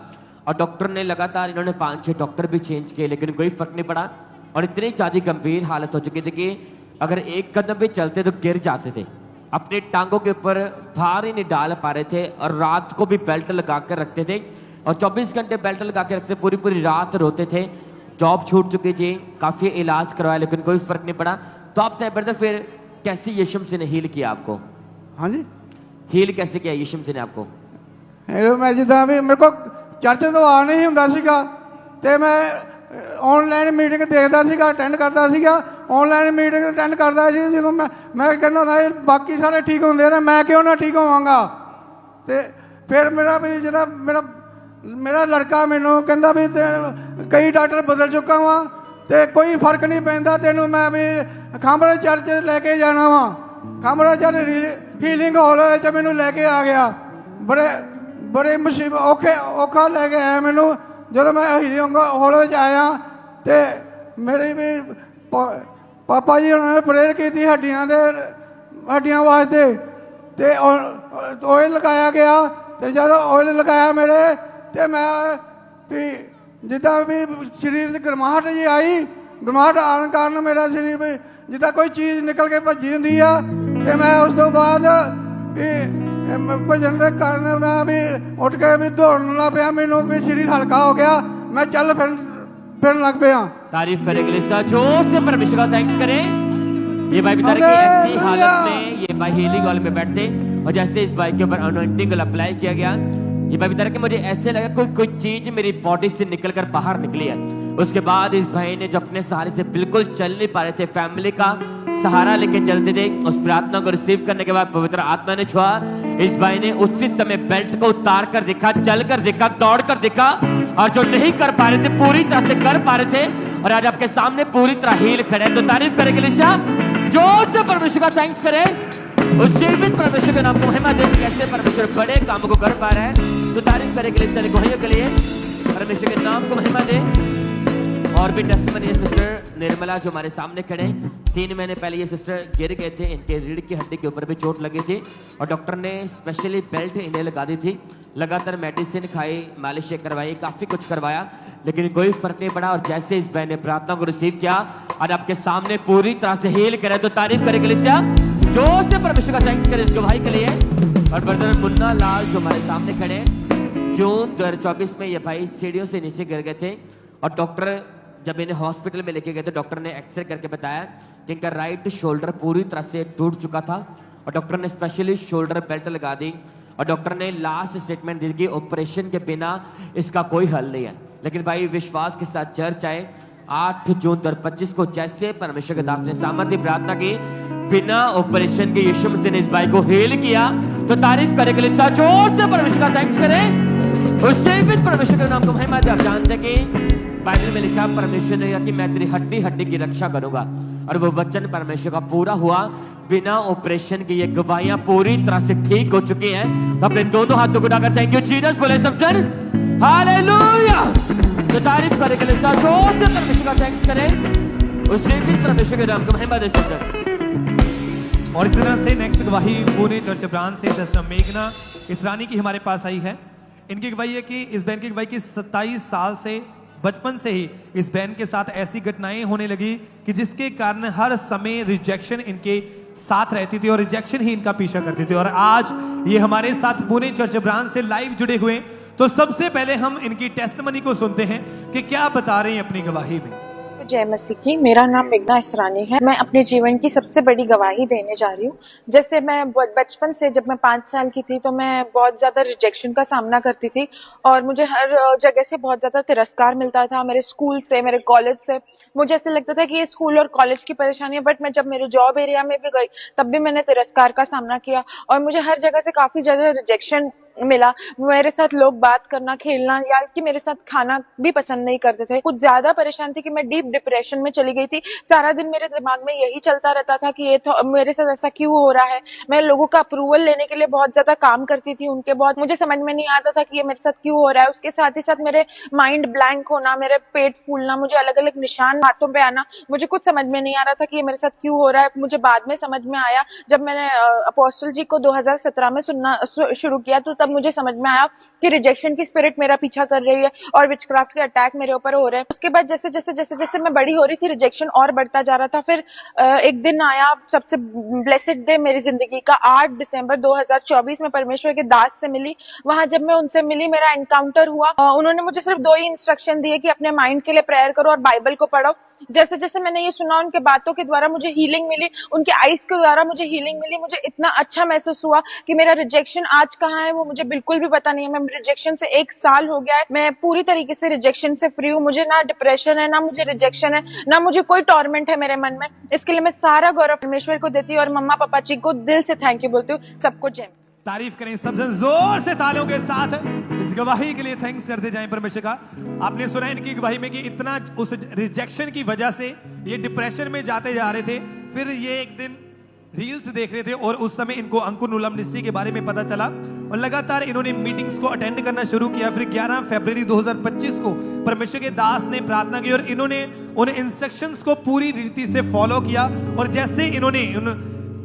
और डॉक्टर ने लगातार, इन्होंने 5-6 डॉक्टर भी चेंज किए लेकिन कोई फर्क नहीं पड़ा। और इतनी ज़्यादा गंभीर हालत हो चुकी थी कि अगर एक कदम भी चलते तो गिर जाते थे, अपनी टांगों के ऊपर भार ही नहीं डाल पा रहे थे। और रात को भी बेल्ट लगा कर रखते थे और 24 घंटे बेल्ट लगा के रखते, पूरी पूरी रात रोते थे। जॉब छूट चुकी थी, काफ़ी इलाज करवाया लेकिन कोई फर्क नहीं पड़ा। तो आपने ब्रदर फिर कैसे यीशु मसीह ने हील किया आपको? हाँ जी, हील कैसे किया यीशु मसीह ने आपको? मैं जिदा भी मेरे को चर्च तो आ नहीं ਹੁੰਦਾ ਸੀਗਾ ਤੇ मैं ऑनलाइन मीटिंग देखता ਸੀਗਾ, अटेंड करता ਸੀਗਾ। ऑनलाइन मीटिंग अटेंड करता ਸੀ ਜਦੋਂ मैं ਕਹਿੰਦਾ ਨਾ ਬਾਕੀ ਸਾਰੇ ਠੀਕ ਹੁੰਦੇ ਨੇ, मैं क्यों ना ठीक ਹੋਵਾਂਗਾ। ਤੇ फिर मेरा भी ਜਿਹੜਾ मेरा लड़का ਮੈਨੂੰ ਕਹਿੰਦਾ भी कई डॉक्टर बदल चुका ਵਾ ਤੇ कोई फर्क नहीं ਪੈਂਦਾ ਤੈਨੂੰ, मैं भी ਖਾਂਬੜਾ चर्च लेके जाना ਵਾ। ਖਾਂਬੜਾ चर्च हीलिंग हॉल ਵਿੱਚ ਮੈਨੂੰ लेके आ गया। बड़े मुसीबत औखा लेके आया मैनू। जो मैं हीलिंग हॉल में आया तो मेरे भी पापा जी उन्होंने प्रेयर की थी हड्डियां वास्ते ते ऑयल लगाया गया। तो जब ऑयल लगाया मेरे तो मैं भी जिदा भी शरीर की गर्माहट जी आई, गर्माहट आने कारण मेरा शरीर भी जिदा कोई चीज़ निकल के भजी होंगी है तो मैं उस तो बाद भी भजन के कारण मैं भी उठ के भी दौड़न लग पाया, मैनू भी शरीर हल्का हो गया, मैं चल फिर लग पाया। तारीफ करें के लिए जोर से परमेश्वर का थैंक्स करें। ये भाई बता रहे कि ऐसी हालत में ये भाई हीलिंग ऑयल में बैठते और जैसे इस भाई के ऊपर अनॉइंटिंग ऑयल अप्लाई किया गया, ये भाई बता रहे कि मुझे ऐसे लगा कोई चीज मेरी बॉडी से निकलकर बाहर निकली है। उसके बाद इस भाई ने जो अपने सहारे से बिल्कुल चल नहीं पा रहे थे, फैमिली का सहारा लेके चलते थे, उस प्रार्थना को रिसीव करने के बाद पवित्र आत्मा ने छुआ। इस भाई ने उसी समय बेल्ट को उतार कर दिखा, चल कर दिखा, दौड़ कर दिखा, और जो नहीं कर पा रहे थे पूरी तरह से कर पा रहे थे, और आज आपके सामने पूरी तरह हील खड़े। तो तारीफ करेंगे लिशा, जोर से परमेश्वर का थैंक्स करें, उस जीवित परमेश्वर के नाम को महिमा दें। कैसे परमेश्वर बड़े काम को कर पा रहा है, तो तारीफ करेंगे लिशा गुहाइयों के लिए, परमेश्वर के नाम को महिमा दें। और भी टेस्टमनी है सिस्टर निर्मला जो हमारे सामने खड़े हैं। 3 महीने पहले ये सिस्टर गिर गए थे, इनके रीढ़ की हड्डी के ऊपर भी चोट लगी थी और डॉक्टर ने स्पेशली बेल्ट इन्हें लगा दी थी। लगातार मेडिसिन खाई, मालिश करवाई, काफी कुछ करवाया, लेकिन कोई फर्क नहीं पड़ा। और जैसे इस बहन ने प्रार्थना को रिसीव किया, आज आपके सामने पूरी तरह से हील करे। तो तारीफ करेंगे लिशा, जोर से परमेश्वर का थैंक्स करें इसको भाई के लिए। और ब्रदर मुन्ना लाल जो हमारे सामने खड़े हैं, जून 2024 में ये भाई सीढ़ियों से नीचे गिर गए थे और डॉक्टर जब इन्हें हॉस्पिटल में लेके गए थे, डॉक्टर ने एक्सरे करके बताया कि इनका राइट शोल्डर पूरी तरह से टूट चुका था और डॉक्टर ने स्पेशली शोल्डर बेल्ट लगा दी और डॉक्टर ने लास्ट स्टेटमेंट दी कि ऑपरेशन के बिना इसका कोई हल नहीं है। लेकिन भाई विश्वास के साथ चर्च आए 8 जून 2025 को, जैसे परमेश्वर के दास ने सामर्थ्य प्रार्थना की, बिना ऑपरेशन के यीशु मसीह ने इस भाई को हील किया। तो तारीफ करेंगे लिशा, जोर से परमेश्वर का थैंक्स करें, उससे भी परमेश्वर के नाम को महिमा दे। आप जानते हैं कि बाइबल में लिखा परमेश्वर ने कहा कि मैं तेरी हड्डी हड्डी की रक्षा करूंगा, और वो वचन परमेश्वर का पूरा हुआ। बिना ऑपरेशन के ये गवाहियां पूरी तरह से ठीक हो चुकी हैं। तो अपने दोनों हाथों को उठाकर थैंक यू जीसस बोले सब जन, हालेलुया। तो तारीफ करेंगे लिशा, जोर से परमेश्वर का थैंक्स करें, उससे भी परमेश्वर के नाम को महिमा दे सब जन। और इसी तरह से नेक्स्ट गवाही पुणे चर्च ब्रांच से सिस्टर मेघना इसरानी की हमारे पास आई है। इनकी गवाही है कि इस बहन की गवाही की 27 साल से बचपन से ही इस बहन के साथ ऐसी घटनाएं होने लगी कि जिसके कारण हर समय रिजेक्शन इनके साथ रहती थी और रिजेक्शन ही इनका पीछा करती थी। और आज ये हमारे साथ पुणे चर्च ब्रांच से लाइव जुड़े हुए। तो सबसे पहले हम इनकी टेस्टमनी को सुनते हैं कि क्या बता रहे हैं अपनी गवाही में। जय मसीह की। मेरा नाम मेघना इसरानी है। मैं अपने जीवन की सबसे बड़ी गवाही देने जा रही हूँ। जैसे मैं बचपन से, जब मैं 5 साल की थी, तो मैं बहुत ज्यादा रिजेक्शन का सामना करती थी और मुझे हर जगह से बहुत ज्यादा तिरस्कार मिलता था, मेरे स्कूल से, मेरे कॉलेज से। मुझे ऐसे लगता था कि ये स्कूल और कॉलेज की परेशानी है, बट मैं जब मेरे जॉब एरिया में भी गई तब भी मैंने तिरस्कार का सामना किया और मुझे हर जगह से काफी ज्यादा रिजेक्शन मिला। मेरे साथ लोग बात करना, खेलना या कि मेरे साथ खाना भी पसंद नहीं करते थे। कुछ ज्यादा परेशान थी कि मैं डीप डिप्रेशन में चली गई थी। सारा दिन मेरे दिमाग में यही चलता रहता था कि ये तो मेरे साथ ऐसा क्यों हो रहा है। मैं लोगों का अप्रूवल लेने के लिए बहुत ज्यादा काम करती थी, उनके बहुत मुझे समझ में नहीं आता था कि ये मेरे साथ क्यों हो रहा है। उसके साथ ही साथ मेरे माइंड ब्लैंक होना, मेरे पेट फूलना, मुझे अलग अलग निशान हाथों पे आना, मुझे कुछ समझ में नहीं आ रहा था कि ये मेरे साथ क्यों हो रहा है। मुझे बाद में समझ में आया जब मैंने अपोस्टल जी को 2017 में सुनना शुरू किया, तो तब मुझे समझ में आया कि रिजेक्शन की स्पिरिट मेरा पीछा कर रही है और विचक्राफ्ट के अटैक मेरे ऊपर हो रहे हैं। उसके बाद जैसे जैसे जैसे जैसे मैं बड़ी हो रही थी, रिजेक्शन और बढ़ता जा रहा था। फिर एक दिन आया, सबसे ब्लेसेड डे मेरी जिंदगी का, 8 दिसंबर 2024 में परमेश्वर के दास से मिली। वहां जब मैं उनसे मिली, मेरा एनकाउंटर हुआ। उन्होंने मुझे सिर्फ 2 ही इंस्ट्रक्शन दिए कि अपने माइंड के लिए प्रेयर करो और बाइबल को पढ़ो। जैसे जैसे मैंने ये सुना, उनके बातों के द्वारा मुझे हीलिंग मिली, उनके आइज के द्वारा मुझे हीलिंग मिली। मुझे इतना अच्छा महसूस हुआ कि मेरा रिजेक्शन आज कहाँ है वो मुझे बिल्कुल भी पता नहीं है। मैं रिजेक्शन से 1 साल हो गया है, मैं पूरी तरीके से रिजेक्शन से फ्री हूँ। मुझे ना डिप्रेशन है, ना मुझे रिजेक्शन है, ना मुझे कोई टॉर्मेंट है मेरे मन में। इसके लिए मैं सारा गौरव परमेश्वर को देती हूँ और मम्मा पापा जी को दिल से थैंक यू बोलती हूँ। सबको जय। तारीफ करें सब जन जोर से तालियों के साथ इस गवाही के लिए थैंक्स करते जाएं परमेश्वर का। आपने सुना इनकी गवाही में कि इतना उस रिजेक्शन की वजह से ये डिप्रेशन में जाते जा रहे थे। फिर ये एक दिन रील्स देख रहे थे और उस समय इनको अंकुर नुलम निश्चय के बारे में पता चला और लगातार इन्होंने मीटिंग्स को अटेंड करना शुरू किया। फिर 11 फरवरी 2025 को परमेश्वर के दास ने प्रार्थना की और इन्होंने उन इंस्ट्रक्शंस को पूरी रीति से फॉलो किया और जैसे इन्होंने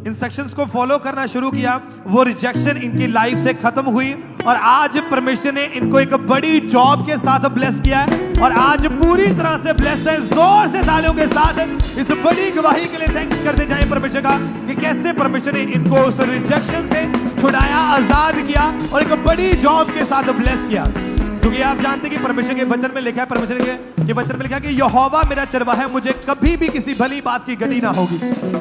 इंस्ट्रक्शंस को फॉलो करना शुरू किया, वो रिजेक्शन इनकी लाइफ से खत्म हुई और आज परमेश्वर ने इनको एक बड़ी जॉब के साथ ब्लेस किया है और आज पूरी तरह से ब्लेस है। जोर से तालियों के साथ इस बड़ी गवाही के लिए थैंक्स करते जाएं परमेश्वर का कि कैसे परमेश्वर ने इनको उस रिजेक्शन से छुड़ाया, आजाद किया और एक बड़ी जॉब के साथ ब्लेस किया। क्योंकि आप जानते हैं कि परमेश्वर के वचन में लिखा है, परमेश्वर के कि वचन में लिखा कि यहोवा मेरा चरवाहा है, मुझे कभी भी किसी भली बात की घटी ना होगी।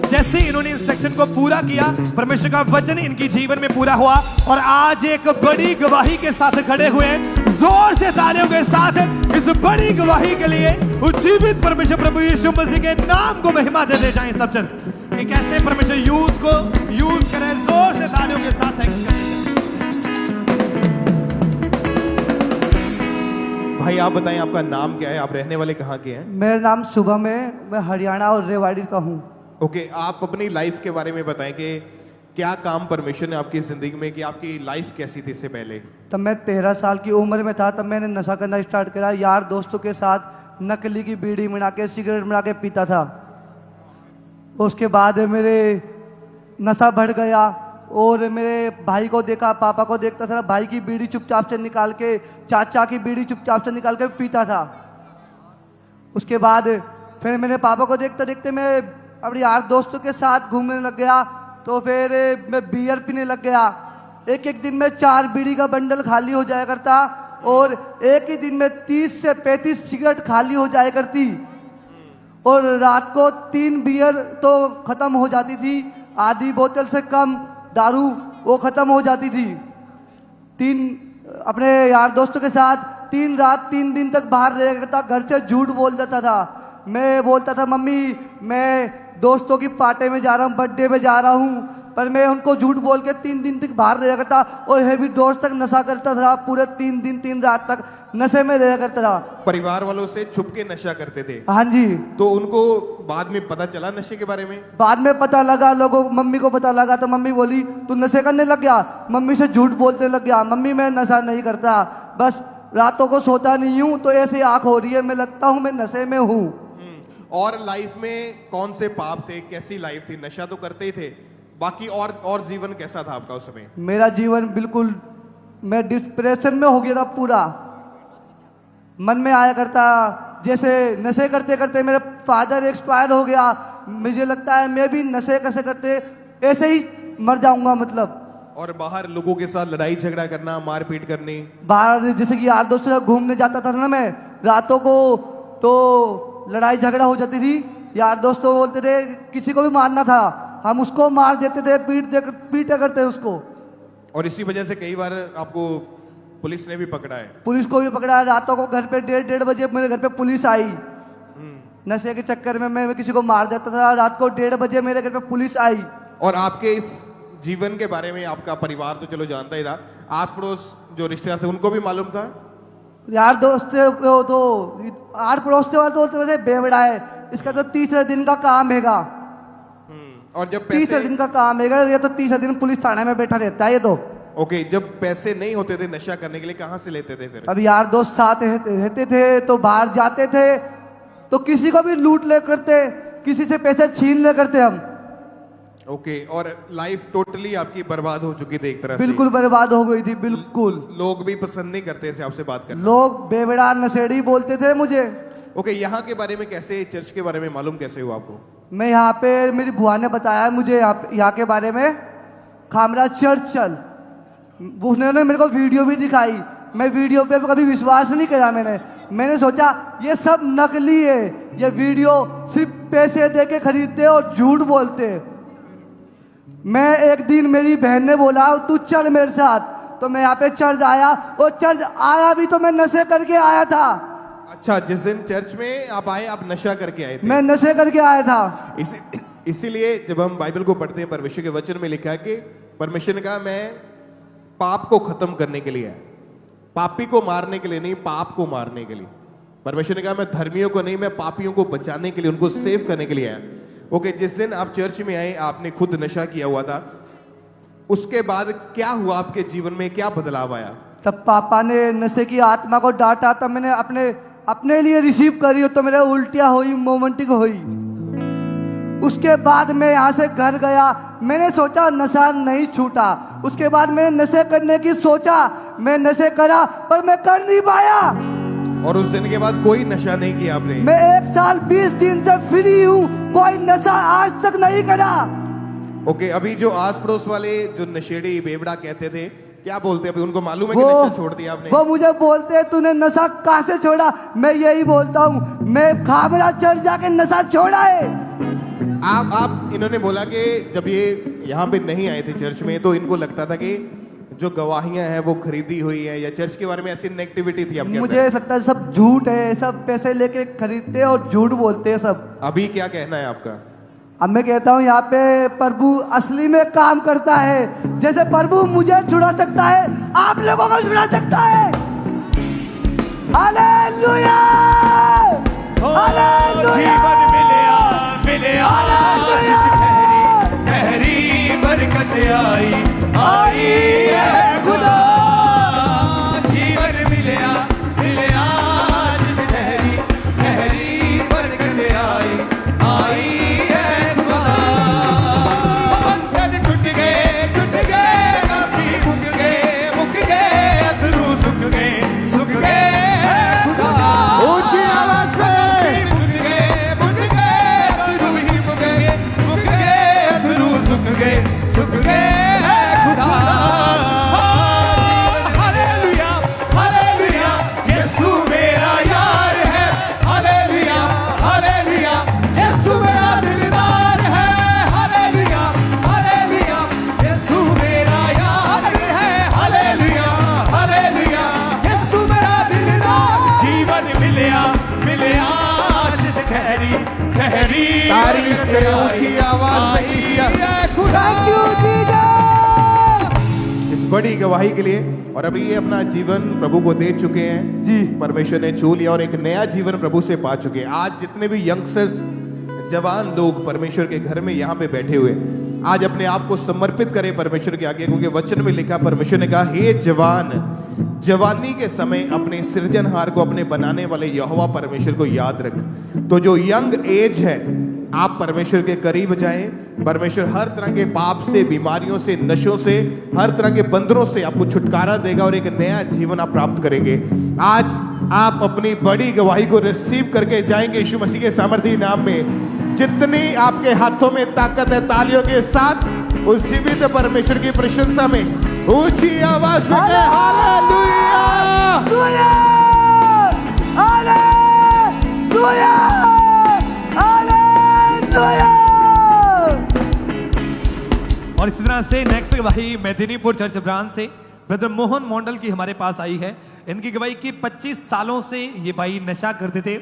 जैसे इन्होंने इंस्ट्रक्शन को पूरा किया, परमेश्वर का वचन इनकी जीवन में पूरा हुआ और आज एक बड़ी गवाही के साथ खड़े हुए। जोर से तालियों के साथ इस बड़ी गवाही के लिए उज्जीवित परमेश्वर प्रभु यीशु मसीह के नाम को महिमा देते जाएं सब जन। कि कैसे परमेश्वर यूथ को यूज करें, जोर से तालियों के साथ थैंक्स करें। भाई आप बताएं आपका नाम क्या है, आप रहने वाले कहाँ के हैं? मेरा नाम शुभम है, मैं हरियाणा और रेवाड़ी का हूँ। ओके, आप अपनी लाइफ के बारे में बताएं कि क्या काम परमेश्वर ने आपकी जिंदगी में, कि आपकी लाइफ कैसी थी इससे पहले? तब मैं 13 साल की उम्र में था, तब मैंने नशा करना स्टार्ट करा। यार दोस्तों के साथ नकली की बीड़ी मिला के, सिगरेट मिला के पीता था। उसके बाद मेरे नशा बढ़ गया और मेरे भाई को देखा, पापा को देखता था, भाई की बीड़ी चुपचाप से निकाल के, चाचा की बीड़ी चुपचाप से निकाल के पीता था। उसके बाद फिर मेरे पापा को देखते देखते मैं अपने यार दोस्तों के साथ घूमने लग गया, तो फिर मैं बियर पीने लग गया। एक एक दिन में 4 बीड़ी का बंडल खाली हो जाया करता और एक ही दिन में 30 से 35 सिगरेट खाली हो जाया करती और रात को 3 बियर तो ख़त्म हो जाती थी, आधी बोतल से कम दारू वो ख़त्म हो जाती थी। 3 अपने यार दोस्तों के साथ 3 रात 3 दिन तक बाहर रह करता, घर से झूठ बोल देता था। मैं बोलता था मम्मी मैं दोस्तों की पार्टी में जा रहा हूँ, बर्थडे में जा रहा हूँ, पर मैं उनको झूठ बोल के 3 दिन तक बाहर रह करता और हैवी डोज तक नशा करता था। पूरे 3 दिन 3 रात तक नशे में रह करता था। परिवार वालों से छुप के नशा करते थे? हाँ जी। तो उनको बाद में पता चला नशे के बारे में? बाद में पता लगा, लोगों मम्मी को पता लगा तो मम्मी बोली तू नशे करने लग गया। मम्मी से झूठ बोलने लग गया, मम्मी मैं नशा नहीं करता, बस रातों को सोता नहीं हूँ तो ऐसे आँख हो रही है, मैं लगता हूँ मैं नशे में हूँ। और लाइफ में कौन से पाप थे, कैसी लाइफ थी? नशा तो करते ही थे, बाकी और जीवन कैसा था आपका उस समय? मेरा जीवन बिल्कुल, मैं डिप्रेशन में हो गया था पूरा। मन में आया करता जैसे नशे करते करते मेरे फादर एक्सपायर हो गया, मुझे लगता है मैं भी नशे कैसे करते ऐसे ही मर जाऊंगा मतलब। और बाहर लोगों के साथ लड़ाई झगड़ा करना, मारपीट करनी? बाहर जैसे कि यार दोस्तों से घूमने जाता था ना मैं रातों को, तो लड़ाई झगड़ा हो जाती थी। यार दोस्तों बोलते थे किसी को भी मारना था, हम उसको मार देते थे, पीटा करते उसको। और इसी वजह से कई बार आपको पुलिस ने भी पकड़ा है? पुलिस को भी पकड़ा है। रातों को घर पे 1:30 बजे मेरे घर पे पुलिस आई। नशे के चक्कर में मैं किसी को मार देता था, रात को 1:30 बजे मेरे घर पे पुलिस आई। और आपके इस जीवन के बारे में आपका परिवार तो चलो जानता ही था, आस पड़ोस जो रिश्तेदार थे उनको भी मालूम था? यार दोस्त तो आर पड़ोस से बोलते थे बेवड़ा है, इसका तो 30 दिन का काम हैगा। और जब 30 दिन का काम हैगा, ये तो 30 दिन पुलिस थाने में बैठा रहता है ये तो। ओके, जब पैसे नहीं होते थे नशा करने के लिए कहाँ से लेते थे फिर? अब यार दोस्त साथ रहते थे तो बाहर जाते थे तो किसी को भी लूट ले करते, किसी से पैसे छीन ले करते हम। ओके, और लाइफ टोटली आपकी बर्बाद हो चुकी थी एक तरह से? बिल्कुल बर्बाद हो गई थी, बिल्कुल। लोग भी पसंद नहीं करते थे आपसे बात करना? लोग बेवड़ा नशेड़ी बोलते थे मुझे। ओके, यहाँ के बारे में कैसे, चर्च के बारे में मालूम कैसे हुआ आपको? मैं यहाँ पे, मेरी बुआ ने बताया मुझे यहाँ के बारे में, खामरा चर्च चल। उन्होंने मेरे को वीडियो भी दिखाई, मैं वीडियो पे कभी विश्वास नहीं किया। मैंने सोचा ये सब नकली है, ये वीडियो सिर्फ पैसे दे के खरीदते और झूठ बोलते। मैं एक दिन मेरी बहन ने बोला तू चल मेरे साथ, तो मैं यहाँ पे चर्च आया और चर्च आया भी तो मैं नशे करके आया था। अच्छा, जिस दिन चर्च में आप आए आप नशा करके आए थे? मैं नशे करके आया था। इसीलिए जब हम बाइबल को पढ़ते हैं, परमेश्वर के वचन में लिखा है कि परमेश्वर ने कहा मैं पाप को खत्म करने के लिए, पापी को मारने के लिए नहीं, पाप को मारने के लिए। परमेश्वर ने कहा मैं धर्मियों को नहीं, मैं पापियों को बचाने के लिए, उनको सेव करने के लिए आया। ओके, जिस दिन आप चर्च में आए आपने खुद नशा किया हुआ था, उसके बाद क्या हुआ आपके जीवन में, क्या बदलाव आया? तब पापा ने नशे की आत्मा को डांटा, तब मैंने अपने लिए रिसीव करी तो मेरे उल्टियां हुई, मोमेंटिंग हुई। उसके बाद मैं यहाँ से घर गया, मैंने सोचा नशा नहीं छूटा। उसके बाद मैंने नशे करने की सोचा, मैं नशे करा पर मैं कर नहीं पाया। और उस दिन के बाद कोई नशा नहीं किया आपने? मैं 1 साल 20 दिन से फ्री हूँ, कोई नशा आज तक नहीं करा। ओके, अभी जो आस पड़ोस वाले जो नशेड़ी बेवड़ा कहते थे, क्या बोलते हैं अभी? उनको मालूम है कि नशा छोड़ दिया आपने? वो मुझे बोलते हैं तूने नशा कहाँ से छोड़ा? मैं यही बोलता हूँ मैं खाबरा चढ़ जाके नशा छोड़ा है। आप इन्होंने बोला कि जब ये यहाँ पे नहीं आए थे चर्च में तो इनको लगता था कि जो गवाहियां हैं वो खरीदी हुई है, या चर्च के बारे में ऐसी नेगेटिविटी थी आपके मुझे लगता है सब झूठ है, सब पैसे लेके खरीदते हैं और झूठ बोलते हैं सब। अभी क्या कहना है आपका? अब मैं कहता हूँ यहाँ पे प्रभु असली में काम करता है। जैसे प्रभु मुझे छुड़ा सकता है, आप लोगों को छुड़ा सकता है। हालेलुया! हालेलुया! गहरी बरकत आई है खुदा, जीवन मिलया गहरी बरकत आई है खुदा। बंधन टूट गए काफी मुक गए अथरू सुख गए खुदा। ऊंची आवाज में मुक गए अथरू ही मुक गए अथरू सुख गए खुदा। हालेलुया हालेलुया यीशु मेरा यार है। हालेलुया हालेलुया यीशु मेरा दिलदार है। हालेलुया हालेलुया यीशु मेरा यार है। हालेलुया हालेलुया यीशु मेरा दिलदार। जीवन मिलया आशीष गहरी तारीफ करें ऊंची आवाज में थैंक यू इस बड़ी गवाही के लिए। और अभी ये अपना जीवन प्रभु को दे चुके हैं जी, परमेश्वर ने छू लिया और एक नया जीवन प्रभु से पा चुके हैं। आज जितने भी यंगस्टर्स जवान लोग परमेश्वर के घर में यहाँ पे बैठे हुए, आज अपने आप को समर्पित करें परमेश्वर के आगे, क्योंकि वचन में लिखा, परमेश्वर ने कहा, हे जवान, जवानी के समय अपने सृजनहार को, अपने बनाने वाले यहोवा परमेश्वर को याद रख। तो जो यंग एज है, आप परमेश्वर के करीब जाएं। परमेश्वर हर तरह के पाप से, बीमारियों से, नशों से, हर तरह के बंधनों से आपको छुटकारा देगा और एक नया जीवन आप प्राप्त करेंगे। आज आप अपनी बड़ी गवाही को रिसीव करके जाएंगे यीशु मसीह के सामर्थी नाम में। जितनी आपके हाथों में ताकत है, तालियों के साथ उस जीवित परमेश्वर की प्रशंसा में ऊंची आवाज में हालेलुया हालेलुया हालेलुया हालेलुया। और इसी तरह से नेक्स्ट गवाही मेदिनीपुर चर्च ब्रांच से ब्रदर मोहन मंडल की हमारे पास आई है। इनकी गवाही की 25 सालों से ये भाई नशा करते थे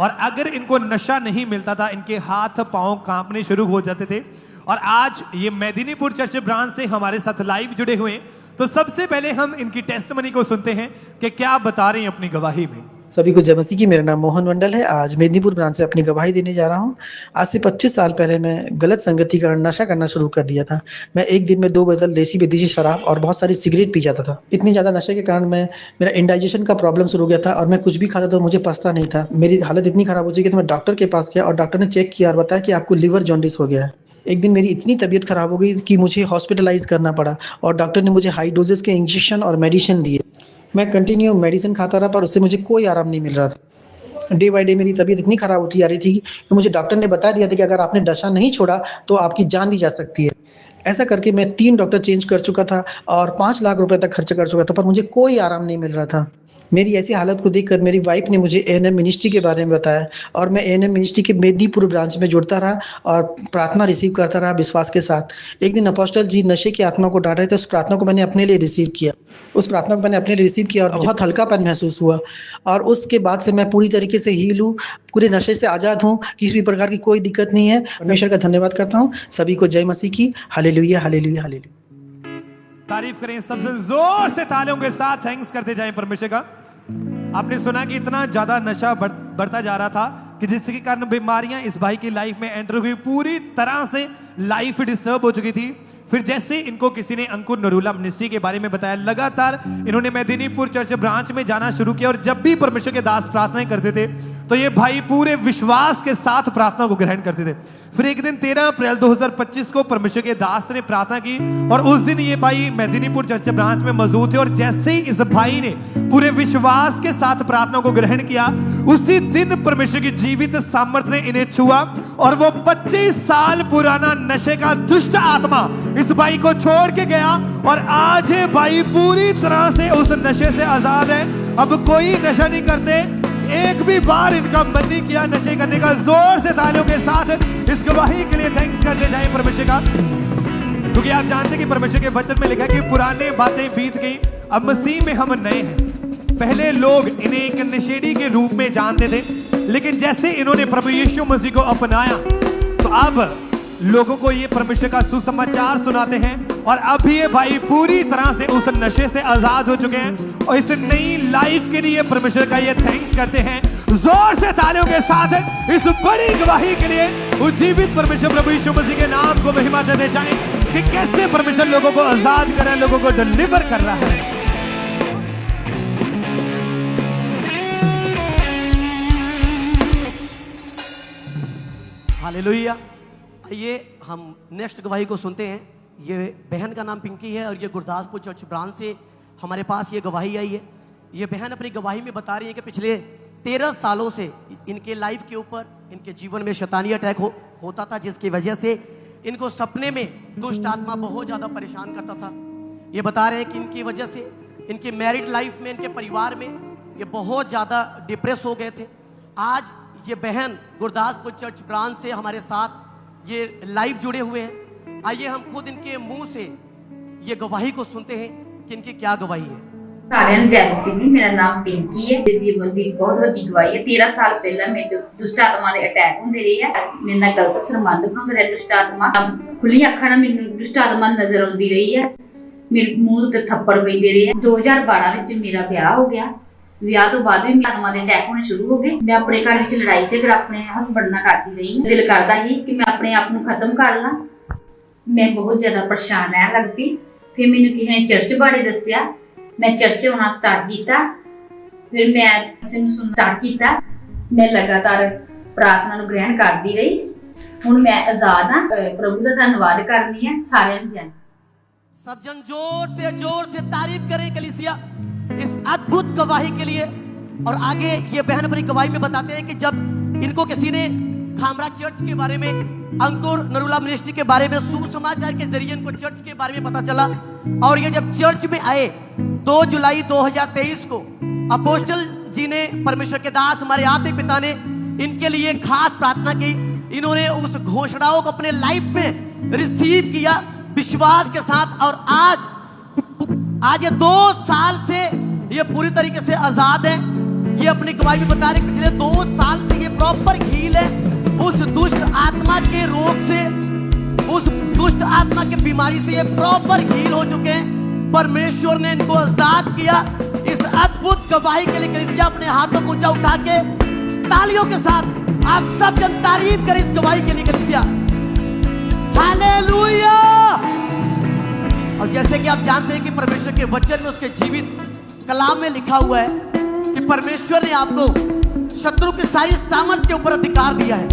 और अगर इनको नशा नहीं मिलता था, इनके हाथ पांव कांपने शुरू हो जाते थे। और आज ये मेदिनीपुर चर्च ब्रांच से हमारे साथ लाइव जुड़े हुए हैं। तो सबसे पहले हम इनकी टेस्टमनी को सुनते हैं कि क्या बता रहे हैं अपनी गवाही में। सभी को जय मसीह की। मेरा नाम मोहन मंडल है। आज मेदिनीपुर ब्रांच से अपनी गवाही देने जा रहा हूँ। आज से 25 साल पहले मैं गलत संगति का नशा करना शुरू कर दिया था। मैं एक दिन में 2 बोतल देसी विदेशी शराब और बहुत सारी सिगरेट पी जाता था। इतनी ज्यादा नशे के कारण मेरा इंडाइजेशन का प्रॉब्लम शुरू हो गया था और मैं कुछ भी खाता तो मुझे पचता नहीं था। मेरी हालत इतनी खराब हो चुकी थी, मैं डॉक्टर के पास गया और डॉक्टर ने चेक किया और बताया कि आपको लिवर जॉन्डिस हो गया है। एक दिन मेरी इतनी तबीयत खराब हो गई कि मुझे हॉस्पिटलाइज करना पड़ा और डॉक्टर ने मुझे हाई डोजेस के इंजेक्शन और मेडिसिन दिए। मैं कंटिन्यू मेडिसिन खाता रहा पर उससे मुझे कोई आराम नहीं मिल रहा था। डे बाय डे मेरी तबीयत इतनी खराब होती जा रही थी कि मुझे डॉक्टर ने बता दिया था कि अगर आपने नशा नहीं छोड़ा तो आपकी जान भी जा सकती है। ऐसा करके मैं 3 डॉक्टर चेंज कर चुका था और 5 लाख रुपए तक खर्च कर चुका था, पर मुझे कोई आराम नहीं मिल रहा था। मेरी ऐसी हालत को देखकर मेरी वाइफ ने मुझे एएनएम मिनिस्ट्री के बारे में बताया और मैं एएनएम मिनिस्ट्री के मेदिनीपुर ब्रांच में जुड़ता रहा और प्रार्थना रिसीव करता रहा विश्वास के साथ। एक दिन अपोस्टल जी नशे की आत्मा को डांट रहे थे, उस प्रार्थना को मैंने अपने लिए रिसीव किया। और बहुत हल्कापन महसूस हुआ और उसके बाद से मैं पूरी तरीके से हील हूँ, पूरे नशे से आजाद हूँ, किसी भी प्रकार की कोई दिक्कत नहीं है। परमेश्वर का धन्यवाद करता हूँ। सभी को जय मसीह की। Hallelujah hallelujah hallelujah. तारीफ करें सबसे जोर से तालियों के साथ, थैंक्स करते जाएं परमेश्वर का। आपने सुना कि इतना ज्यादा नशा बढ़ता जा रहा था कि जिसके कारण बीमारियां इस भाई की लाइफ में एंटर हुई, पूरी तरह से लाइफ डिस्टर्ब हो चुकी थी। फिर जैसे इनको किसी ने अंकुर नरूला मिनिस्ट्री के बारे में बताया, लगातार इन्होंने मेदिनीपुर चर्च ब्रांच में जाना शुरू किया और जब भी परमेश्वर के दास प्रार्थनाएं करते थे तो ये भाई पूरे विश्वास के साथ प्रार्थना को ग्रहण करते थे। फिर एक दिन 13 अप्रैल 2025 को परमेश्वर के दास ने प्रार्थना की और उस दिन ये भाई मेदिनीपुर चर्च ब्रांच में मौजूद थे और जैसे ही इस भाई ने पूरे विश्वास के साथ प्रार्थना को ग्रहण किया, उसी दिन परमेश्वर की जीवित सामर्थ्य ने इन्हें छुआ और वो 25 साल पुराना नशे का दुष्ट आत्मा इस भाई को छोड़ के गया और आज ये भाई पूरी तरह से उस नशे से आजाद है। अब कोई नशा नहीं करते, एक भी बार इनका मन नहीं किया नशे करने का। जोर से तालियों के साथ इस गवाही के लिए थैंक्स करते जाएं परमेश्वर का, क्योंकि आप जानते हैं कि परमेश्वर के वचन में लिखा है कि पुरानी बातें बीत गई, अब मसीह में हम नए हैं। पहले लोग इन्हें एक नशेड़ी के रूप में जानते थे, लेकिन जैसे इन्होंने प्रभु यीशु मसीह को अपनाया तो अब लोगों को ये परमेश्वर का सुसमाचार सुनाते हैं और अब ये भाई पूरी तरह से उस नशे से आजाद हो चुके हैं और इस नई लाइफ के लिए परमेश्वर का ये थैंक्स करते हैं। जोर से तालियों के साथ इस बड़ी गवाही के लिए उज्जीवित परमेश्वर प्रभु यीशु मसीह के नाम को महिमा देते जाएं कि कैसे परमेश्वर लोगों को आजाद कर रहा है, लोगों को डिलीवर कर रहा है। हालेलुया। आइए हम नेक्स्ट गवाही को सुनते हैं। ये बहन का नाम पिंकी है और ये गुरदासपुर चर्च ब्रांच से हमारे पास ये गवाही आई है। ये बहन अपनी गवाही में बता रही है कि पिछले 13 सालों से इनके लाइफ के ऊपर, इनके जीवन में शैतानी अटैक होता था, जिसकी वजह से इनको सपने में दुष्ट आत्मा बहुत ज़्यादा परेशान करता था। ये बता रहे हैं कि इनकी वजह से इनके मैरिड लाइफ में, इनके परिवार में ये बहुत ज़्यादा डिप्रेस हो गए थे। आज ये बहन गुरदासपुर चर्च ब्रांच से हमारे साथ ये लाइव जुड़े हुए हैं। आइए हम खुद इनके मुंह से ये गवाही को सुनते हैं कि इनकी क्या गवाही है। सारियां जय मसीह जी, मेरा नाम पिंकी है। जीवन की बहुत बड़ी गवाही है। 13 साल पहले मेरे दुष्ट आत्मा के अटैक होंदे रहे है। मेरे नाल गलत संबंध होंदे रहे। दुष्ट आत्मा खुली अखां नाल मैनूं दुष्ट आत्मा नजर आउंदी रही है। मेरे मुंह ते थप्पड़ पैंदे रहे। 2012 ਵਿੱਚ मेरा ब्याह हो गया। ਵਿਆਹ ਤੋਂ ਬਾਅਦ ਵੀ ਆਤਮਾ ਦੇ ਅਟੈਕ ਹੋਣੇ ਸ਼ੁਰੂ ਹੋ ਗਏ। ਮੈਂ ਆਪਣੇ ਘਰ ਵਿੱਚ ਲੜਾਈ ਝਗੜਾ ਆਪਣੇ ਹਸਬੰਡ ਨਾਲ ਕਰਦੀ ਰਹੀ। ਦਿਲ ਕਰਦਾ ਸੀ ਕਿ ਮੈਂ ਆਪਣੇ ਆਪ ਨੂੰ ਖਤਮ ਕਰ ਲਾਂ। ਮੈਂ ਬਹੁਤ ਜ਼ਿਆਦਾ ਪਰੇਸ਼ਾਨ ਰਹਿਣ ਲੱਗ ਪਈ। ਫਿਰ ਮੈਨੂੰ ਕਿਸੇ ਨੇ ਚਰਚ ਬਾਰੇ ਦੱਸਿਆ। ਮੈਂ ਚਰਚ ਆਉਣਾ ਸਟਾਰਟ ਕੀਤਾ। ਫਿਰ ਮੈਂ ਚਰਚ ਨੂੰ ਸੁਣਨਾ ਸਟਾਰਟ ਕੀਤਾ। ਮੈਂ ਲਗਾਤਾਰ ਪ੍ਰਾਰਥਨਾ ਨੂੰ ਗ੍ਰਹਿਣ ਕਰਦੀ ਰਹੀ। ਹੁਣ ਮੈਂ ਆਜ਼ਾਦ ਹਾਂ। ਪ੍ਰਭੂ ਦਾ ਧੰਨਵਾਦ ਕਰਨੀ ਹੈ। ਸਾਰਿਆਂ ਨੂੰ ਜੈ। सब जन जोर से तारीफ करें कलीसिया इस अद्भुत गवाही के लिए। और आगे ये बहन अपनी गवाही में बताते हैं कि जब इनको किसी ने खामरा चर्च के बारे में, अंकुर नरूला मिनिस्ट्री के बारे में, सुसमाचार के जरिए इनको चर्च के बारे में पता चला और ये जब चर्च में आए 2 जुलाई 2023 को अपोस्टल जी ने, परमेश्वर के दास हमारे आत्मिक पिता ने इनके लिए खास प्रार्थना की। इन्होंने उस घोषणाओं को अपने लाइफ में रिसीव किया विश्वास के साथ। और आज ये 2 साल से ये पूरी तरीके से आजाद है। ये अपनी गवाही में बता रहे पिछले 2 साल से ये प्रॉपर हील है उस दुष्ट आत्मा के रोग से, उस दुष्ट आत्मा की बीमारी से ये प्रॉपर हील हो चुके हैं। परमेश्वर ने इनको आजाद किया। इस अद्भुत गवाही के लिए कलीसिया अपने हाथों को ऊंचा उठा के तालियों के साथ आप सब जन तारीफ करें इस गवाही के लिए कलीसिया। हालेलुया। और जैसे कि आप जानते हैं कि परमेश्वर के वचन में, उसके जीवित कलाम में लिखा हुआ है कि परमेश्वर ने आपको शत्रु की सारी सामर्थ के ऊपर अधिकार दिया है।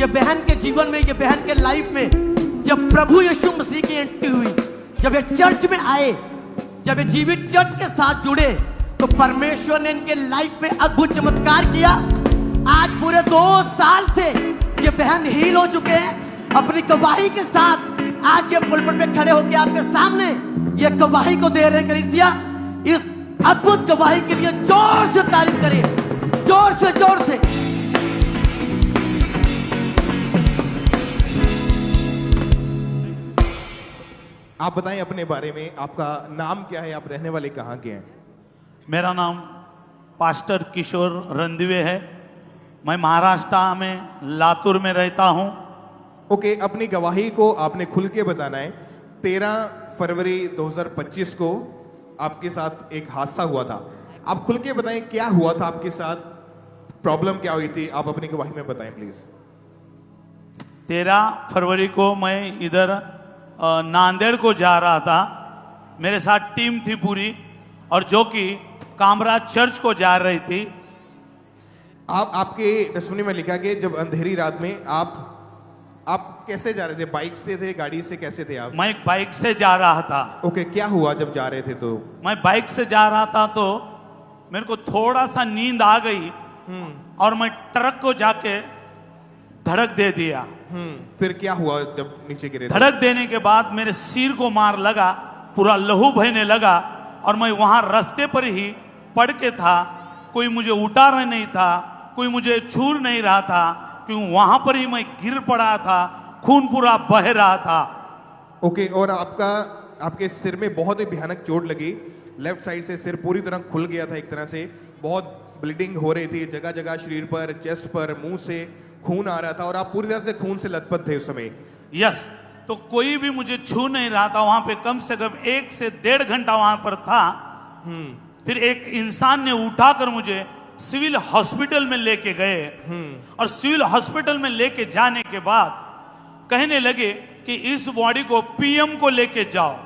ये बहन के जीवन में, ये बहन के लाइफ में जब प्रभु यीशु मसीह की एंट्री हुई, जब ये चर्च में आए, जब ये जीवित चर्च के साथ जुड़े, तो परमेश्वर ने इनके लाइफ में अद्भुत चमत्कार किया। आज पूरे 2 साल से ये बहन हील हो चुके हैं। अपनी गवाही के साथ आज ये पुलपट पे खड़े होकर आपके सामने ये गवाही को दे रहे हैं। कलीसिया इस अद्भुत गवाही के लिए जोर से तारीफ करें, जोर से जोर से। आप बताएं अपने बारे में, आपका नाम क्या है, आप रहने वाले कहाँ के हैं? मेरा नाम पास्टर किशोर रणदिवे है। मैं महाराष्ट्र में लातूर में रहता हूँ। ओके, अपनी गवाही को आपने खुल के बताना है। 13 फरवरी 2025 को आपके साथ एक हादसा हुआ था। आप खुल के बताएं क्या हुआ था आपके साथ, प्रॉब्लम क्या हुई थी, आप अपनी गवाही में बताएं प्लीज। 13 फरवरी को मैं इधर नांदेड़ को जा रहा था। मेरे साथ टीम थी पूरी, और जो कि कामराज चर्च को जा रही थी। आपके टेस्टिमनी में लिखा कि जब अंधेरी रात में आप कैसे जा रहे थे? बाइक से थे, गाड़ी से, कैसे थे आप? मैं बाइक से जा रहा था। ओके, क्या हुआ जब जा रहे थे? तो मैं बाइक से जा रहा था तो मेरे को थोड़ा सा नींद आ गई और मैं ट्रक को जाके धड़क दे दिया। फिर क्या हुआ जब नीचे गिरे? धड़क देने के बाद मेरे सिर को मार लगा, पूरा लहू बहने लगा और मैं वहां रास्ते पर ही पड़ के था। कोई मुझे उतार नहीं था, कोई मुझे छू नहीं रहा था, क्योंकि वहां पर ही मैं गिर पड़ा था, खून पूरा बह रहा था। ओके, और आपके सिर में बहुत ही भयानक चोट लगी। लेफ्ट साइड से सिर पूरी तरह खुल गया था, एक तरह से बहुत ब्लीडिंग हो रही थी जगह जगह, शरीर पर, चेस्ट पर, मुंह से खून आ रहा था और आप पूरी तरह से खून से लथपथ थे उस समय। यस, तो कोई भी मुझे छू नहीं रहा था। वहां पे कम से कम 1 से 1.5 घंटा वहां पर था। फिर एक इंसान ने उठाकर मुझे सिविल हॉस्पिटल में लेके गए और सिविल हॉस्पिटल में लेके जाने के बाद कहने लगे कि इस बॉडी को पीएम को लेके जाओ।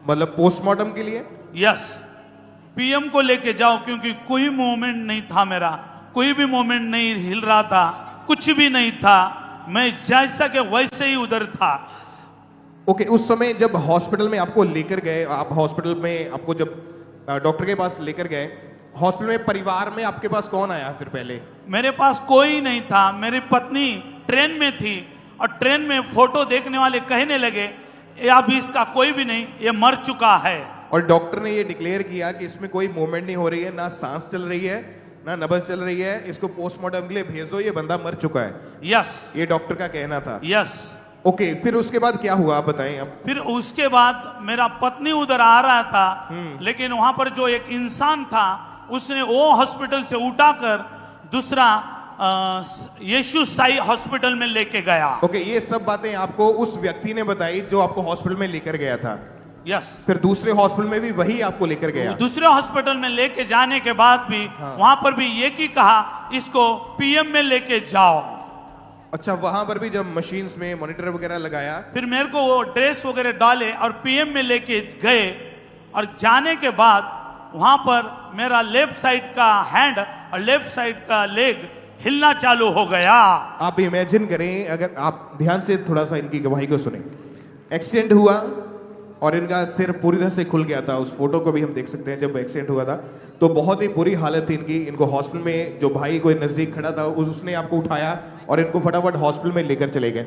मतलब पोस्टमार्टम के लिए? यस, पीएम को लेके जाओ, क्योंकि कोई मूवमेंट नहीं था मेरा, कोई भी मूवमेंट नहीं हिल रहा था, कुछ भी नहीं था, मैं जैसा कि वैसे ही उधर था। ओके, उस समय जब हॉस्पिटल में आपको लेकर गए, आप हॉस्पिटल में आपको जब डॉक्टर के पास लेकर गए, हॉस्पिटल में परिवार में आपके पास कौन आया फिर पहले? मेरे पास कोई नहीं था। मेरी पत्नी ट्रेन में थी और ट्रेन में फोटो देखने वाले कहने लगे अभी इसका कोई भी नहीं, ये मर चुका है। और डॉक्टर ने ये डिक्लेयर किया कि इसमें कोई मूवमेंट नहीं हो रही है, ना सांस चल रही है, ना नब्ज चल रही है, इसको पोस्टमार्टम के लिए भेज दो, ये बंदा मर चुका है। यस, ये डॉक्टर का कहना था। यस। ओके, फिर उसके बाद क्या हुआ आप बताएं अब। फिर उसके बाद मेरा पत्नी उधर आ रहा था, लेकिन वहां पर जो एक इंसान था उसने वो हॉस्पिटल से उठाकर दूसरा यीशु साई हॉस्पिटल में लेके गया। ओके, ये सब बातें आपको उस व्यक्ति ने बताई जो आपको हॉस्पिटल में लेकर गया था? यस। फिर दूसरे हॉस्पिटल में भी वही आपको लेकर गया? दूसरे हॉस्पिटल में लेके जाने के बाद भी वहां पर भी ये की कहा इसको पीएम में लेके जाओ। अच्छा, वहां पर भी जब मशीन्स में मॉनिटर वगैरह लगाया, फिर मेरे को वो ड्रेस वगैरह डाले और पीएम में लेके गए और जाने के बाद वहां पर मेरा लेफ्ट साइड का हैंड और लेफ्ट साइड का लेग हिलना चालू हो गया। आप इमेजिन करें, अगर आप ध्यान से थोड़ा सा इनकी गवाही को सुने। एक्सीडेंट हुआ और इनका सिर पूरी तरह से खुल गया था। उस फोटो को भी हम देख सकते हैं, जब एक्सीडेंट हुआ था तो बहुत ही बुरी हालत थी इनकी। इनको हॉस्पिटल में जो भाई कोई नजदीक खड़ा था उसने आपको उठाया और इनको फटाफट हॉस्पिटल में लेकर चले गए।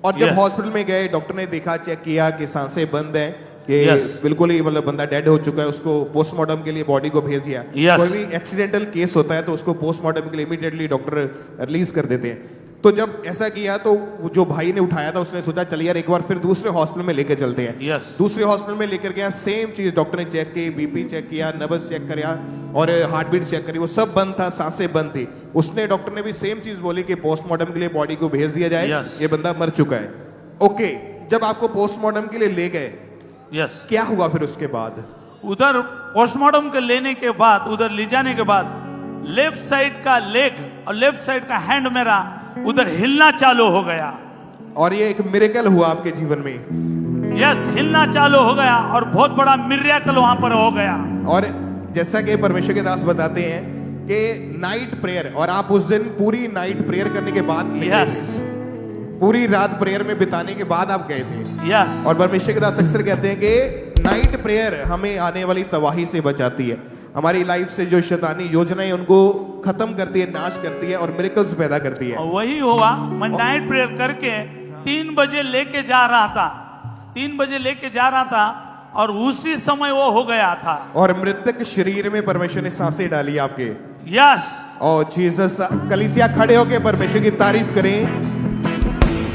और जब हॉस्पिटल में गए, डॉक्टर ने देखा, चेक किया कि सांसें बंद हैं, कि बिल्कुल ही मतलब बंदा डेड हो चुका है, उसको पोस्टमार्टम के लिए बॉडी को भेज दिया। कोई भी एक्सीडेंटल केस होता है तो उसको पोस्टमार्टम के लिए इमीडिएटली डॉक्टर रिलीज कर देते हैं। तो जब ऐसा किया तो जो भाई ने उठाया था उसने सोचा चल यार एक बार फिर दूसरे हॉस्पिटल में लेकर चलते हैं। दूसरे हॉस्पिटल में लेकर गया, सेम चीज डॉक्टर ने चेक की, बीपी चेक किया, नब्ज चेक किया और हार्ट बीट चेक करी, वो सब बंद था, सांसें बंद थी। उसने डॉक्टर ने भी सेम चीज बोली कि पोस्टमार्टम के लिए बॉडी को भेज दिया जाए, ये बंदा मर चुका है। ओके, जब आपको पोस्टमार्टम के लिए ले गए, क्या हुआ फिर उसके बाद? उधर पोस्टमार्टम के लेने के बाद, उधर ले जाने के बाद लेफ्ट साइड का लेग और लेफ्ट साइड का हैंड मेरा उधर हिलना चालू हो गया। और ये एक मिरेकल हुआ आपके जीवन में? यस, हिलना चालू हो गया और बहुत बड़ा मिरेकल वहां पर हो गया। और जैसा कि परमेश्वर के दास बताते हैं कि नाइट प्रेयर, और आप उस दिन पूरी नाइट प्रेयर करने के बाद, पूरी रात प्रेयर में बिताने के बाद आप गए थे। यस। और परमेश्वर के दास अक्सर कहते हैं कि नाइट प्रेयर हमें आने वाली तबाही से बचाती है, हमारी लाइफ से जो शैतानी योजनाएं उनको खत्म करती है, नाश करती है और मिरेकल्स पैदा करती है। वही हुआ, मैं नाइट प्रेयर करके 3 बजे लेके जा रहा था, 3 बजे लेके जा रहा था और उसी समय वो हो गया था। और मृतक शरीर में परमेश्वर ने सांसें डाली आपके। यस। और जीसस, कलीसिया खड़े होके परमेश्वर की तारीफ करें,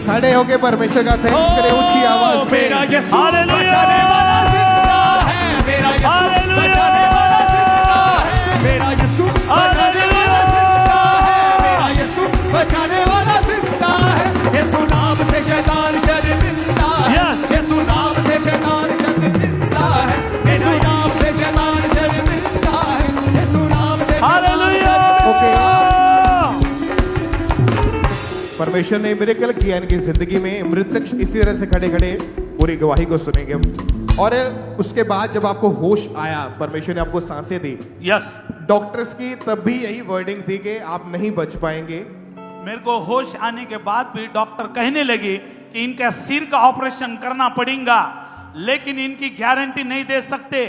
खड़े होके परमेश्वर का थैंक्स करें ऊंची आवाज में। मेरा यीशु बचाने वाला जिंदा है, मेरा यीशु बचाने वाला जिंदा है, मेरा यीशु बचाने वाला जिंदा है, मेरा यीशु बचाने वाला जिंदा है। यीशु नाम से शैतान शर्मिंदा है, यीशु नाम से शैतान शर्मिंदा है, यीशु नाम से शैतान शर्मिंदा है, यीशु नाम से हालेलुया। परमेश्वर ने मिरेकल किया इनकी जिंदगी में। मृतक इसी तरह से खड़े खड़े पूरी गवाही को सुनेंगे। और उसके बाद जब आपको होश आया, परमेश्वर ने आपको सांसें दी। यस। डॉक्टर्स की तब भी यही वर्डिंग थी कि आप नहीं बच पाएंगे। मेरे को होश आने के बाद भी डॉक्टर कहने लगे कि इनका सिर का ऑपरेशन करना पड़ेगा, लेकिन इनकी गारंटी नहीं दे सकते।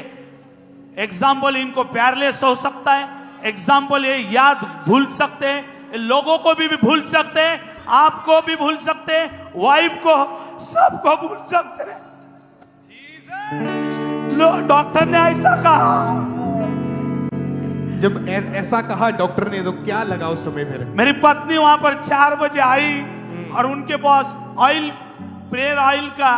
एग्जाम्पल, इनको पैरलेस हो सकता है, एग्जाम्पल ये याद भूल सकते हैं, लोगों को भी भूल सकते हैं, आपको भी भूल सकते हैं, वाइफ को, सबको भूल सकते हैं। डॉक्टर ने ऐसा कहा। जब ऐसा कहा डॉक्टर ने तो क्या लगा उस समय फिर? मेरी पत्नी वहां पर 4 बजे आई और उनके पास ऑयल, प्रेयर ऑयल का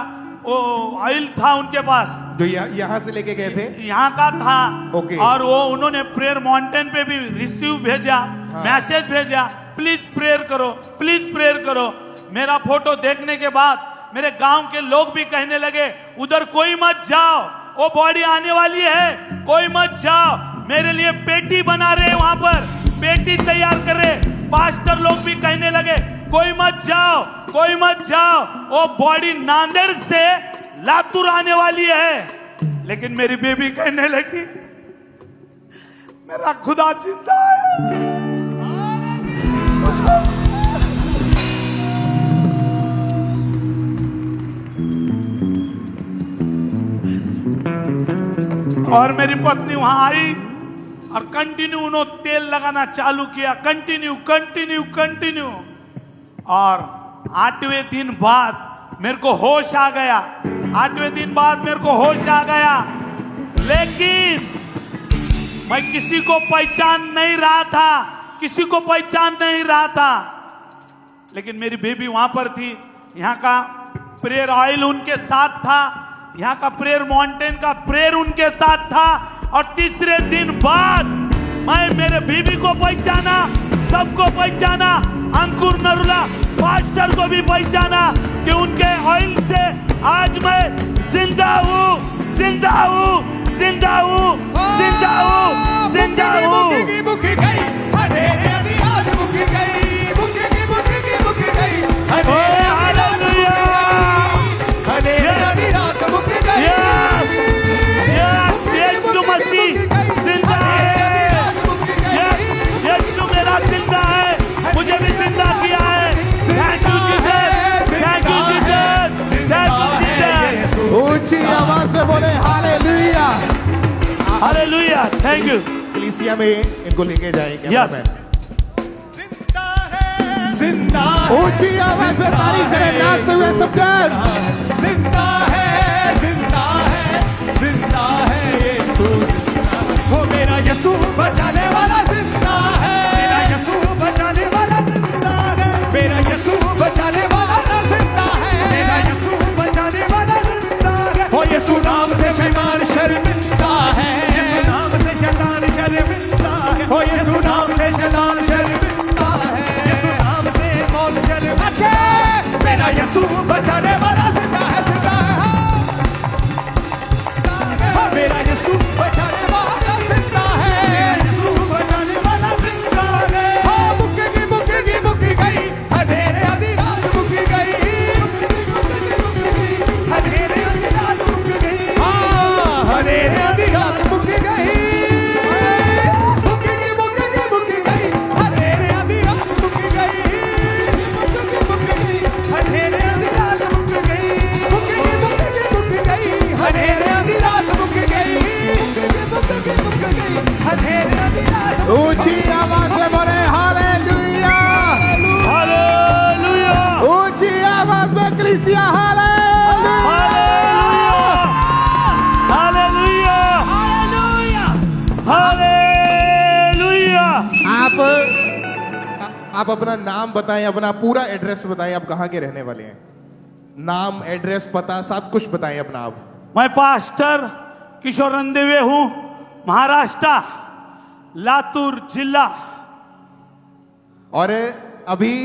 वो ऑयल था उनके पास, जो यहाँ से लेके गए थे, यहाँ का था। ओके। और वो उन्होंने प्रेयर माउंटेन पे भी रिसीव भेजा, मैसेज भेजा, प्लीज प्रेयर करो, प्लीज प्रेयर करो। मेरा फोटो देखने के बाद मेरे गांव के लोग भी कहने लगे उधर कोई मत जाओ, वो बॉडी आने वाली है, कोई मत जाओ। मेरे लिए पेटी बना रहे वहां पर, पेटी तैयार कर रहे। पास्टर लोग भी कहने लगे कोई मत जाओ, कोई मत जाओ, वो बॉडी नांदेड़ से लातूर आने वाली है। लेकिन मेरी बेबी कहने लगी मेरा खुदा जिंदा है। और मेरी पत्नी वहां आई और कंटिन्यू उन्होंने तेल लगाना चालू किया, कंटिन्यू कंटिन्यू कंटिन्यू। और 8वें दिन बाद मेरे को होश आ गया, 8वें दिन बाद मेरे को होश आ गया। लेकिन मैं किसी को पहचान नहीं रहा था, किसी को पहचान नहीं रहा था। लेकिन मेरी बेबी वहां पर थी, यहाँ का प्रेयर ऑयल उनके साथ था, यहाँ का प्रेयर माउंटेन का प्रेयर उनके साथ था। और तीसरे दिन बाद मैं मेरे बीबी को पहचाना, सबको पहचाना, अंकुर नरुला पास्टर को भी पहचाना कि उनके ऑयल से आज मैं जिंदा हूँ, जिंदा हूँ, जिंदा हूँ, जिंदा हूँ, जिंदा हूँ। मुझे भी जिंदा किया है। Thank you Jesus, thank you Jesus, thank you Jesus. ऊंची आवाज से बोले हालेलुया, हालेलुया। Thank you. कलीसिया में इनको लेके जाएंगे। यस। जिंदा ऊंची आवाज से तारीफ करें, नाचते हुए सब जन। जिंदा है, जिंदा है, जिंदा है यीशु, वो मेरा यीशु बचाने वाला जिंदा है, मेरा यीशु बचाने वाला जिंदा है, मेरा यीशु बचाने वाला जिंदा है, मेरा यीशु बचाने वाला जिंदा है। वो यीशु नाम से शैतान शर्मिंदा है, यीशु नाम से शैतान शर्मिंदा है, वो यीशु नाम से शैतान शर्मिंदा है, यीशु नाम से मौत शर्मिंदा है। मेरा यीशु बचाने वाला जिंदा है, जिंदा है। मेरा यीशु बचाने वाला जिंदा है, यीशु बचाने वाला जिंदा है। हाँ मुक्की गई, अंधेरे आधी रात मुक्की गई, अंधेरे आधी रात मुक्की गई, हाँ अंधेरे आधी रात मुक्की गई, मुक्की गई, अंधेरे आधी रात मुक्की गई, अंधेरे आधी रात मुक्की गई, मुक्की गई, अंधेरे आधी रात मुक्की गई, अंधेरे आधी रात। ऊंची आवाज से बोले हालेलुया, हालेलुया। ऊंची आवाज में कलीसिया हालेलुया, हालेलुया, हालेलुया। आप अपना नाम बताएं, अपना पूरा एड्रेस बताएं, आप कहाँ के रहने वाले हैं? नाम, एड्रेस, पता सब कुछ बताएं अपना आप। मैं पास्टर किशोर रंदेवे हूँ, महाराष्ट्र, लातूर जिला। और अभी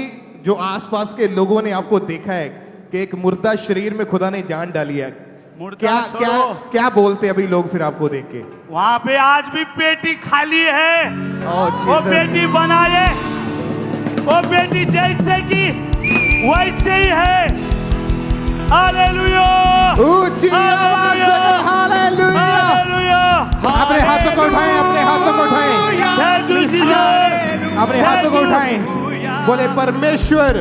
जो आसपास के लोगों ने आपको देखा है कि एक मुर्दा शरीर में खुदा ने जान डाली है, क्या क्या क्या बोलते अभी लोग फिर आपको देख के? वहां पे आज भी पेटी खाली है, वो जीसस। पेटी बनाए, वो पेटी जैसे कि वैसे ही है। हालेलुया, ऊंची आवाज से हालेलुया, हालेलुया। अपने हाथों को उठाएं, अपने हाथों को उठाएं, थैंक यू जीसस, अपने हाथों को उठाएं, बोले परमेश्वर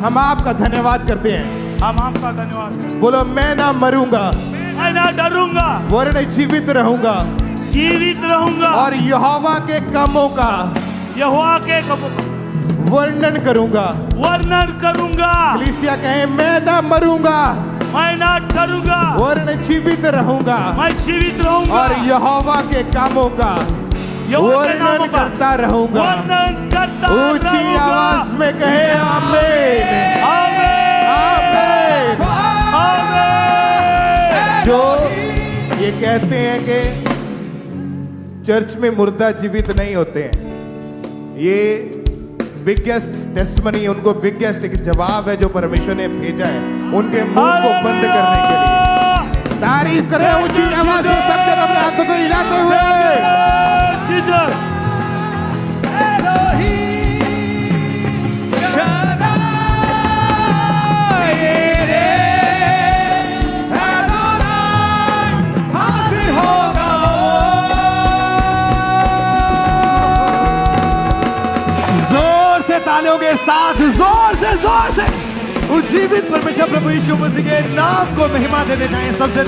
हम आपका धन्यवाद करते हैं, हम आपका धन्यवाद। बोलो मैं ना मरूंगा, मैं ना डरूंगा, वरन जीवित रहूंगा, जीवित रहूंगा, और यहोवा के कामों का, यहोवा के वर्णन करूंगा। वर्णन करूंगा। कलीसिया कहे मैं ना मरूंगा, मैं ना डरूंगा, वरन जीवित रहूंगा, मैं जीवित रहूंगा और यहोवा के कामों का वर्णन करता रहूंगा। वर्णन करता ऊंची आवाज में कहे आमीन, आमीन, आमीन। जो ये कहते हैं कि चर्च में मुर्दा जीवित नहीं होते हैं, ये बिगेस्ट टेस्टमनी, उनको बिगेस्ट एक जवाब है जो परमेश्वर ने भेजा है उनके मुंह को बंद करने के लिए। तारीफ करें ऊंची आवाज में सब जन अपने हाथों को हिलाते हुए। जोर से तालियों के साथ, जोर से उज्जीवित परमेश्वर प्रभु यीशु मसीह के नाम को महिमा देते जाएं सब जन।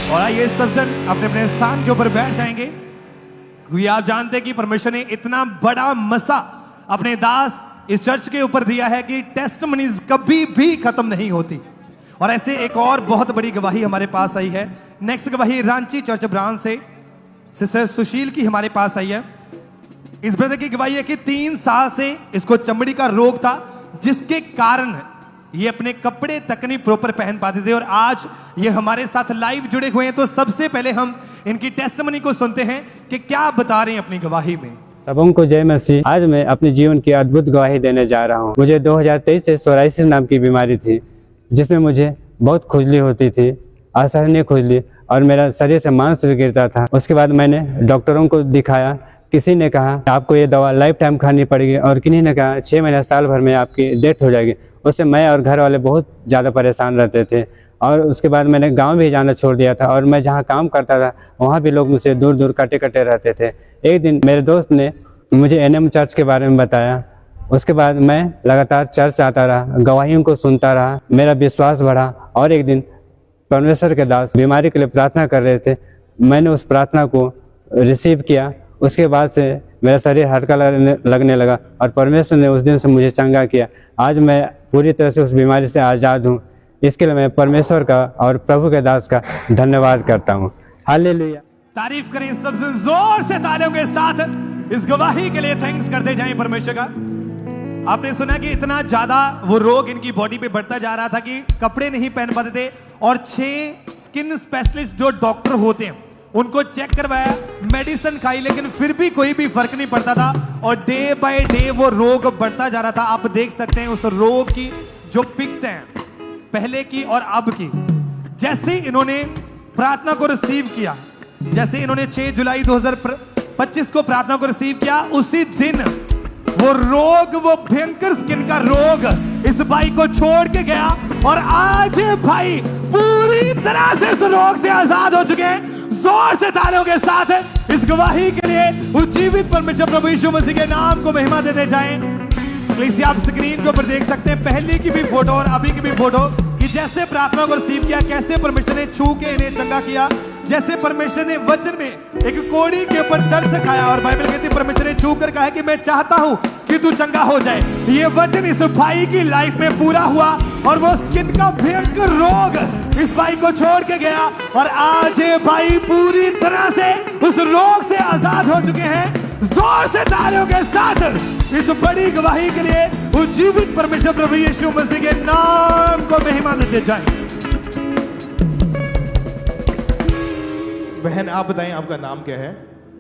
और आइए सब जन अपने अपने स्थान के ऊपर बैठ जाएंगे, क्योंकि आप जानते हैं कि परमेश्वर ने इतना बड़ा मसा अपने दास इस चर्च के ऊपर दिया है कि टेस्टमनीज कभी भी खत्म नहीं होती। और ऐसे एक और बहुत बड़ी गवाही हमारे पास आई है। नेक्स्ट गवाही रांची चर्च ब्रांच से सिस्टर सुशील की हमारे पास आई है। इस ब्रदर की गवाही है कि 3 साल से इसको चमड़ी का रोग था, जिसके कारण ये अपने कपड़े तक नहीं प्रॉपर पहन पाते थे, और आज ये हमारे साथ लाइव जुड़े हुए हैं। तो सबसे पहले हम इनकी टेस्टिमनी को सुनते हैं कि क्या बता रहे हैं अपनी गवाही में। सबों को जय मसीह। आज मैं अपने जीवन की अद्भुत गवाही देने जा रहा हूँ। मुझे 2023 से सोराइसिस नाम की बीमारी थी, जिसमें मुझे बहुत खुजली होती थी, असहनीय खुजली, और मेरा शरीर से मांस गिरता था। उसके बाद मैंने डॉक्टरों को दिखाया। किसी ने कहा आपको ये दवा लाइफ टाइम खानी पड़ेगी, और किन्हीं ने कहा 6 महीना साल भर में आपकी डेथ हो जाएगी। उससे मैं और घर वाले बहुत ज़्यादा परेशान रहते थे। और उसके बाद मैंने गांव भी जाना छोड़ दिया था, और मैं जहां काम करता था वहां भी लोग मुझसे दूर दूर कटे कटे रहते थे। एक दिन मेरे दोस्त ने मुझे एनएम चर्च के बारे में बताया। उसके बाद मैं लगातार चर्च आता रहा, गवाहियों को सुनता रहा, मेरा विश्वास बढ़ा। और एक दिन परमेश्वर के दास बीमारी के लिए प्रार्थना कर रहे थे, मैंने उस प्रार्थना को रिसीव किया। उसके बाद से मेरा शरीर हल्का लगने लगा, और परमेश्वर ने उस दिन से मुझे चंगा किया। आज मैं पूरी तरह से उस बीमारी से आज़ाद हूँ। इसके लिए मैं परमेश्वर का और प्रभु के दास का धन्यवाद करता हूँ। हालेलुया। तारीफ करें सबसे जोर से तालियों के साथ इस गवाही के लिए। थैंक्स करते जाएं परमेश्वर का। आपने सुना कि इतना ज्यादा वो रोग इनकी बॉडी पे बढ़ता जा रहा था कि कपड़े नहीं पहन पाते थे, और 6 स्किन स्पेशलिस्ट जो डॉक्टर होते हैं उनको चेक करवाया, मेडिसिन खाई, लेकिन फिर भी कोई भी फर्क नहीं पड़ता था, और डे बाय डे वो रोग बढ़ता जा रहा था। आप देख सकते हैं उस रोग की जो पिक्स हैं पहले की और अब की। जैसे इन्होंने प्रार्थना को रिसीव किया, जैसे इन्होंने 6 जुलाई 2025 को प्रार्थना को रिसीव किया, उसी दिन वो रोग, वो भयंकर स्किन का रोग इस भाई को छोड़ के गया, और आज भाई पूरी तरह से इस रोग से आजाद हो चुके हैं। जोर से तालियों के साथ इस गवाही के लिए उज्जीवित परमेश्वर प्रभु यीशु मसीह के नाम को महिमा देते जाएं। प्लीज आप स्क्रीन के ऊपर देख सकते हैं पहले की भी फोटो और अभी की भी फोटो, कि जैसे प्रार्थना को रिसीव किया, कैसे परमेश्वर ने छू के इन्हें चंगा किया, जैसे परमेश्वर ने वचन में एक कोड़ी के ऊपर दर्द सिखाया, और बाइबल कहती है परमेश्वर ने छू कर कहा कि मैं चाहता हूं कि तू चंगा हो जाए। ये वचन इस भाई की लाइफ में पूरा हुआ, और वो स्किन का भयंकर रोग इस भाई को छोड़ के गया, और आज ये भाई पूरी तरह से उस रोग से आजाद हो चुके हैं। जोर से तालियों के साथ इस बड़ी गवाही के लिए उज्जीवित परमेश्वर प्रभु यीशु मसीह के नाम को महिमा देते जाएं। बहन आप बताएं आपका नाम क्या है?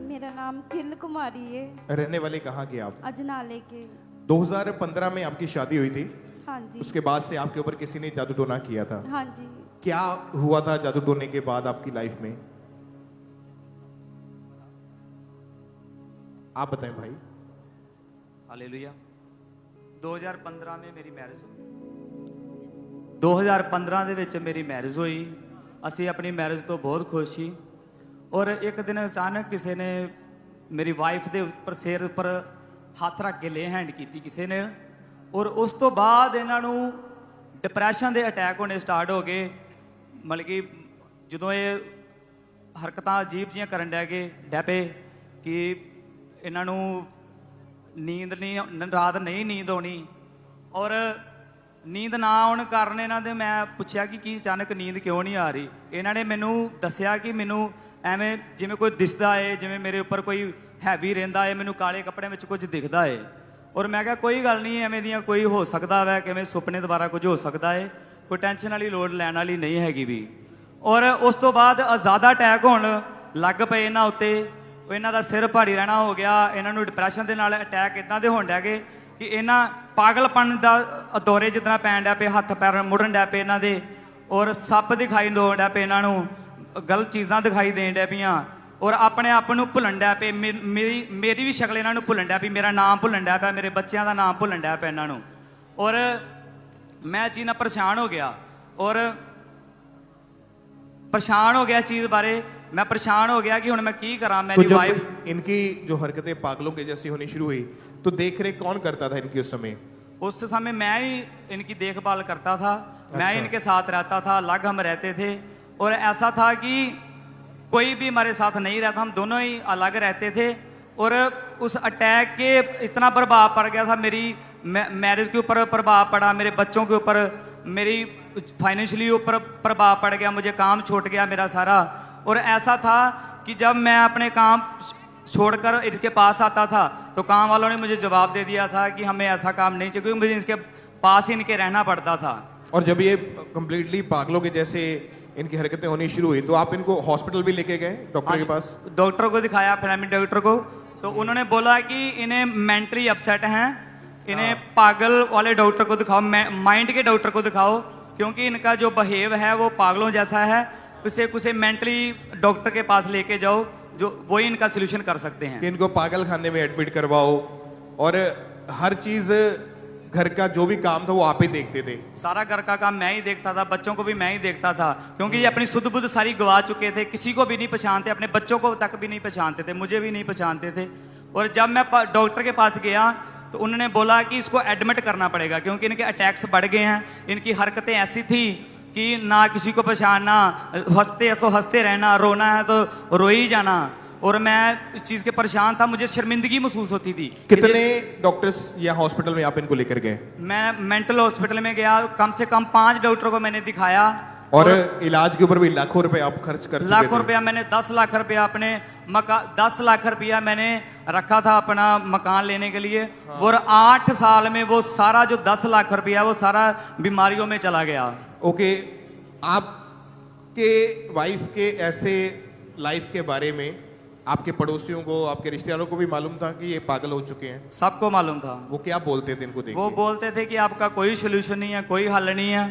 मेरा नाम किरण कुमारी है। रहने वाले कहाँ के आप? अजनाले के। 2015 में आपकी शादी हुई थी। हाँ जी। उसके बाद से आपके ऊपर किसी ने जादू टोना किया था। हाँ जी। क्या हुआ था जादू टोने के बाद आपकी लाइफ में? आप बताएं भाई। हालेलुया। 2015 में मेरी मैरिज हुई। 2015 ਦੇ ਵਿੱਚ ਮੇਰੀ ਮੈਰਿਜ ਹੋਈ। ਅਸੀਂ ਆਪਣੀ ਮੈਰਿਜ ਤੋਂ ਬਹੁਤ ਖੁਸ਼ ਸੀ, ਔਰ ਇੱਕ ਦਿਨ ਅਚਾਨਕ ਕਿਸੇ ਨੇ ਮੇਰੀ ਵਾਈਫ ਦੇ ਉੱਪਰ ਸਿਰ ਉੱਪਰ ਹੱਥ ਰੱਖ ਕੇ ਲੇ ਹੈਂਡ ਕੀਤੀ ਕਿਸੇ ਨੇ, ਔਰ ਉਸ ਤੋਂ ਬਾਅਦ ਇਹਨਾਂ ਨੂੰ ਡਿਪਰੈਸ਼ਨ ਦੇ ਅਟੈਕ ਹੋਣੇ ਸਟਾਰਟ ਹੋ ਗਏ। ਮਤਲਬ ਕਿ ਜਦੋਂ ਇਹ ਹਰਕਤਾਂ ਅਜੀਬ ਜਿਹੀਆਂ ਕਰਨ ਡੈ ਪਏ ਕਿ ਇਹਨਾਂ ਨੂੰ ਰਾਤ ਨਹੀਂ ਨੀਂਦ ਆਉਣੀ ਔਰ ਨੀਂਦ ਨਾ ਆਉਣ ਕਾਰਨ ਇਹਨਾਂ ਦੇ ਮੈਂ ਪੁੱਛਿਆ ਕਿ ਕੀ ਅਚਾਨਕ ਨੀਂਦ ਕਿਉਂ ਨਹੀਂ ਆ ਰਹੀ। ਇਹਨਾਂ ਨੇ ਮੈਨੂੰ ਦੱਸਿਆ ਕਿ ਮੈਨੂੰ ਐਵੇਂ ਜਿਵੇਂ ਕੋਈ ਦਿਸਦਾ ਏ, ਜਿਵੇਂ ਮੇਰੇ ਉੱਪਰ ਕੋਈ ਹੈਵੀ ਰਹਿੰਦਾ ਏ, ਮੈਨੂੰ ਕਾਲੇ ਕੱਪੜਿਆਂ ਵਿੱਚ ਕੁਝ ਦਿਖਦਾ ਏ। ਔਰ ਮੈਂ ਕਿਹਾ ਕੋਈ ਗੱਲ ਨਹੀਂ, ਐਵੇਂ ਦੀਆਂ ਕੋਈ ਹੋ ਸਕਦਾ ਵੈ, ਕਿਵੇਂ ਸੁਪਨੇ ਦੁਬਾਰਾ ਕੁਝ ਹੋ ਸਕਦਾ ਏ, ਕੋਈ ਟੈਨਸ਼ਨ ਵਾਲੀ ਲੋੜ ਲੈਣ ਵਾਲੀ ਨਹੀਂ ਹੈਗੀ ਵੀ। ਔਰ ਉਸ ਤੋਂ ਬਾਅਦ ਜ਼ਿਆਦਾ ਅਟੈਕ ਹੋਣ ਲੱਗ ਪਏ ਇਹਨਾਂ ਉੱਤੇ। ਇਹਨਾਂ ਦਾ ਸਿਰ ਭਾਰੀ ਰਹਿਣਾ ਹੋ ਗਿਆ, ਇਹਨਾਂ ਨੂੰ ਡਿਪਰੈਸ਼ਨ ਦੇ ਨਾਲ ਅਟੈਕ ਇਦਾਂ ਦੇ ਹੋਣ ਡੈ ਗਏ ਕਿ ਇਹਨਾਂ ਪਾਗਲਪਨ ਦਾ ਦੌਰੇ ਜਿੱਦਾਂ ਪੈਣ ਡਿਆ ਪਏ, ਹੱਥ ਪੈਰ ਮੁੜਨ ਡੈ ਪਏ ਇਹਨਾਂ ਦੇ, ਔਰ ਸੱਪ ਦਿਖਾਈ ਦੇਣ ਡੈ ਪਏ ਇਹਨਾਂ ਨੂੰ, ਗਲਤ ਚੀਜ਼ਾਂ ਦਿਖਾਈ ਦੇਣ ਡੈ ਪਈਆਂ, ਔਰ ਆਪਣੇ ਆਪ ਨੂੰ ਭੁੱਲਣ ਡੈ ਪਏ। ਮੇਰੀ ਵੀ ਸ਼ਕਲ ਇਹਨਾਂ ਨੂੰ ਭੁੱਲਣ ਡੈ ਪਈ, ਮੇਰਾ ਨਾਮ ਭੁੱਲਣ ਡੈ ਪਿਆ, ਮੇਰੇ ਬੱਚਿਆਂ ਦਾ ਨਾਮ ਭੁੱਲਣ ਡੈ ਪਿਆ ਇਹਨਾਂ ਨੂੰ। ਔਰ ਮੈਂ ਚੀਜ਼ ਨਾਲ ਪਰੇਸ਼ਾਨ ਹੋ ਗਿਆ, ਔਰ परेशान हो गया इस चीज बारे, मैं परेशान हो गया कि हुण मैं की करा। मेरी तो वाइफ इनकी जो हरकतें पागलों के जैसी होनी शुरू हुई तो देख रेख कौन करता था इनकी उस समय? उस समय मैं ही इनकी देखभाल करता था, मैं ही इनके साथ रहता था, अलग हम रहते थे। और ऐसा था कि कोई भी हमारे साथ नहीं रहता, हम दोनों ही अलग रहते थे। और उस अटैक के इतना प्रभाव पड़ गया था, मेरी मैरिज के ऊपर प्रभाव पड़ा, मेरे बच्चों के ऊपर, मेरी फाइनेंशियली ऊपर प्रभाव पड़ गया, मुझे काम छूट गया मेरा सारा। और ऐसा था कि जब मैं अपने काम छोड़कर इनके पास आता था तो काम वालों ने मुझे जवाब दे दिया था कि हमें ऐसा काम नहीं चाहिए, क्योंकि मुझे इनके पास ही इनके रहना पड़ता था। और जब ये कंप्लीटली पागलों के जैसे इनकी हरकतें होनी शुरू हुई तो आप इनको हॉस्पिटल भी लेके गए डॉक्टर के पास? डॉक्टर को दिखाया, फैमिली डॉक्टर को, तो उन्होंने बोला कि इन्हें मेंटली अपसेट हैं, इन्हें पागल वाले डॉक्टर को दिखाओ, माइंड के डॉक्टर को दिखाओ, क्योंकि इनका जो बिहेव है वो पागलों जैसा है। उसे मेंटली डॉक्टर के पास लेके जाओ, जो वही इनका सोल्यूशन कर सकते हैं। कि इनको पागल खाने में एडमिट करवाओ, और हर चीज घर का जो भी काम था वो आप ही देखते थे? सारा घर का काम मैं ही देखता था, बच्चों को भी मैं ही देखता था, क्योंकि ये अपनी सुध बुध सारी गवा चुके थे, किसी को भी नहीं पहचानते, अपने बच्चों को तक भी नहीं पहचानते थे, मुझे भी नहीं पहचानते थे। और जब मैं डॉक्टर के पास गया तो उन्होंने बोला कि इसको एडमिट करना पड़ेगा, क्योंकि इनके अटैक्स बढ़ गए हैं, इनकी हरकतें ऐसी थी कि ना किसी को पहचानना, हंसते तो हंसते रहना, रोना है तो रो ही जाना। और मैं इस चीज़ के परेशान था, मुझे शर्मिंदगी महसूस होती थी। कितने डॉक्टर्स या हॉस्पिटल में आप इनको लेकर गए? मैं मेंटल हॉस्पिटल में गया, कम से कम 5 डॉक्टर को मैंने दिखाया, और इलाज के ऊपर भी लाखों रुपए आप खर्च कर चुके थे। लाखों रुपया मैंने 10 लाख रुपया अपने 10 लाख रुपया मैंने रखा था अपना मकान लेने के लिए। हाँ। और 8 साल में वो सारा जो 10 लाख रुपया वो सारा बीमारियों में चला गया। ओके, आपके वाइफ के ऐसे लाइफ के बारे में आपके पड़ोसियों को, आपके रिश्तेदारों को भी मालूम था कि ये पागल हो चुके हैं? सबको मालूम था। वो क्या बोलते थे इनको देख के? वो बोलते थे कि आपका कोई सोल्यूशन नहीं है, कोई हल नहीं है,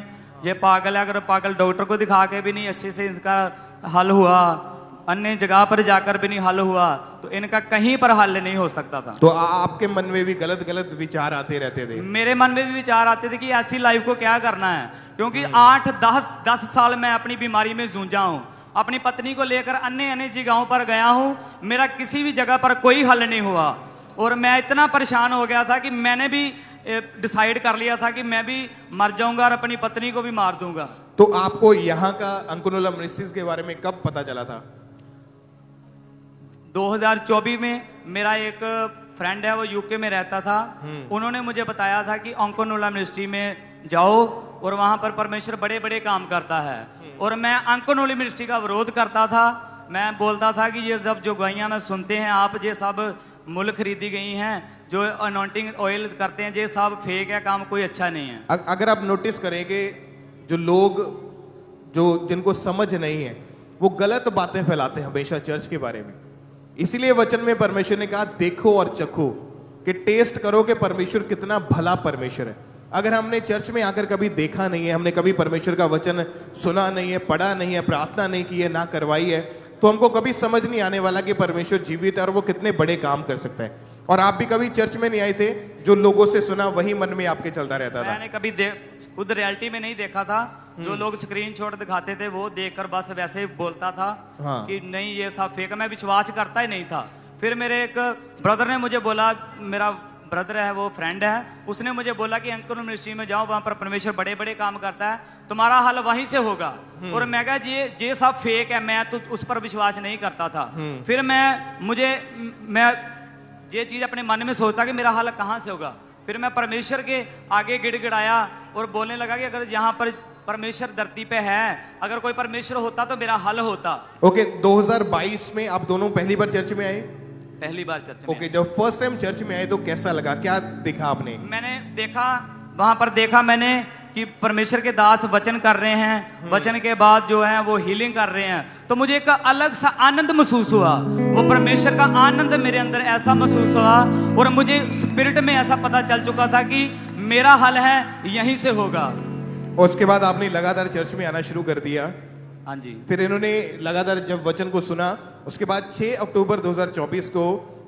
ये पागल है। अगर पागल डॉक्टर को दिखा के भी नहीं अच्छे से इनका हल हुआ, अन्य जगह पर जाकर भी नहीं हल हुआ, तो इनका कहीं पर हल नहीं हो सकता था। तो आपके मन में भी गलत गलत विचार आते रहते थे? मेरे मन में भी विचार आते थे कि ऐसी लाइफ को क्या करना है, क्योंकि 8-10 साल मैं अपनी बीमारी में जूझा हूँ, अपनी पत्नी को लेकर अन्य अन्य जगहों पर गया हूँ, मेरा किसी भी जगह पर कोई हल नहीं हुआ। और मैं इतना परेशान हो गया था कि मैंने भी डिसाइड कर लिया था कि मैं भी मर जाऊंगा और अपनी पत्नी को भी मार दूंगा। तो आपको यहाँ का अंकुनुला मिनिस्ट्रीज के बारे में कब पता चला था? 2024 में मेरा एक फ्रेंड है, वो यूके में रहता था, उन्होंने मुझे बताया था कि अंकुनुला मिनिस्ट्री में जाओ और वहां पर परमेश्वर बड़े बड़े काम करता है। और मैं अंकुनुला मिनिस्ट्री का विरोध करता था, मैं बोलता था कि ये सब जो गवाहियां में सुनते हैं आप, ये सब मुल्क खरीदी गई हैं, जो अनॉइंटिंग ऑयल करते हैं, ये सब फेक है, काम कोई अच्छा नहीं है। अगर आप नोटिस करेंगे जो लोग जो जिनको समझ नहीं है वो गलत बातें फैलाते हैं हमेशा चर्च के बारे में। इसीलिए वचन में परमेश्वर ने कहा देखो और चखो, कि टेस्ट करो कि परमेश्वर कितना भला परमेश्वर है। अगर हमने चर्च में आकर कभी देखा नहीं है, हमने कभी परमेश्वर का वचन सुना नहीं है, पढ़ा नहीं है, प्रार्थना नहीं की है, ना करवाई है, तो हमको कभी समझ नहीं आने वाला कि परमेश्वर जीवित है और वो कितने बड़े काम कर सकता है। और आप भी कभी चर्च में नहीं आए थे, जो लोगों से सुना वही मन में आपके चलता रहता था? मैंने कभी खुद रियलिटी में नहीं देखा था, जो लोग स्क्रीनशॉट दिखाते थे वो देखकर बस वैसे ही बोलता था। हाँ। कि नहीं ये सब फेक है, मैं विश्वास करता ही नहीं था। फिर मेरे एक ब्रदर ने मुझे बोला, मेरा ब्रदर है वो फ्रेंड है, उसने मुझे बोला कि अंकुर मिनिस्ट्री में जाओ, वहां पर परमेश्वर बड़े बड़े काम करता है, तुम्हारा हल वहीं से होगा। और मैं कहा ये सब फेक है, मैं तो उस पर विश्वास नहीं करता था। फिर मैं ये चीज़ अपने मन में सोचता कि मेरा हल कहाँ से होगा। फिर मैं परमेश्वर के आगे गिड़गिड़ाया और बोलने लगा कि अगर यहाँ पर परमेश्वर धरती पे है, अगर कोई परमेश्वर होता तो मेरा हल होता। ओके, 2022 में आप दोनों पहली बार चर्च में आए? पहली बार चर्च में। ओके, जब फर्स्ट टाइम चर्च में आए तो कैसा लगा, क्या देखा आपने? मैंने देखा, वहां पर देखा मैंने कि परमेश्वर के दास वचन कर रहे हैं, वचन के बाद जो है वो हीलिंग कर रहे हैं, तो मुझे एक अलग सा आनंद महसूस हुआ। वो परमेश्वर का आनंद मेरे अंदर ऐसा महसूस हुआ और मुझे स्पिरिट में ऐसा पता चल चुका था कि मेरा हल है यहीं से होगा। उसके बाद आपने लगातार चर्च में आना शुरू कर दिया। हाँ जी। फिर इन्होंने लगातार जब वचन को सुना, उसके बाद 6 अक्टूबर 2024 को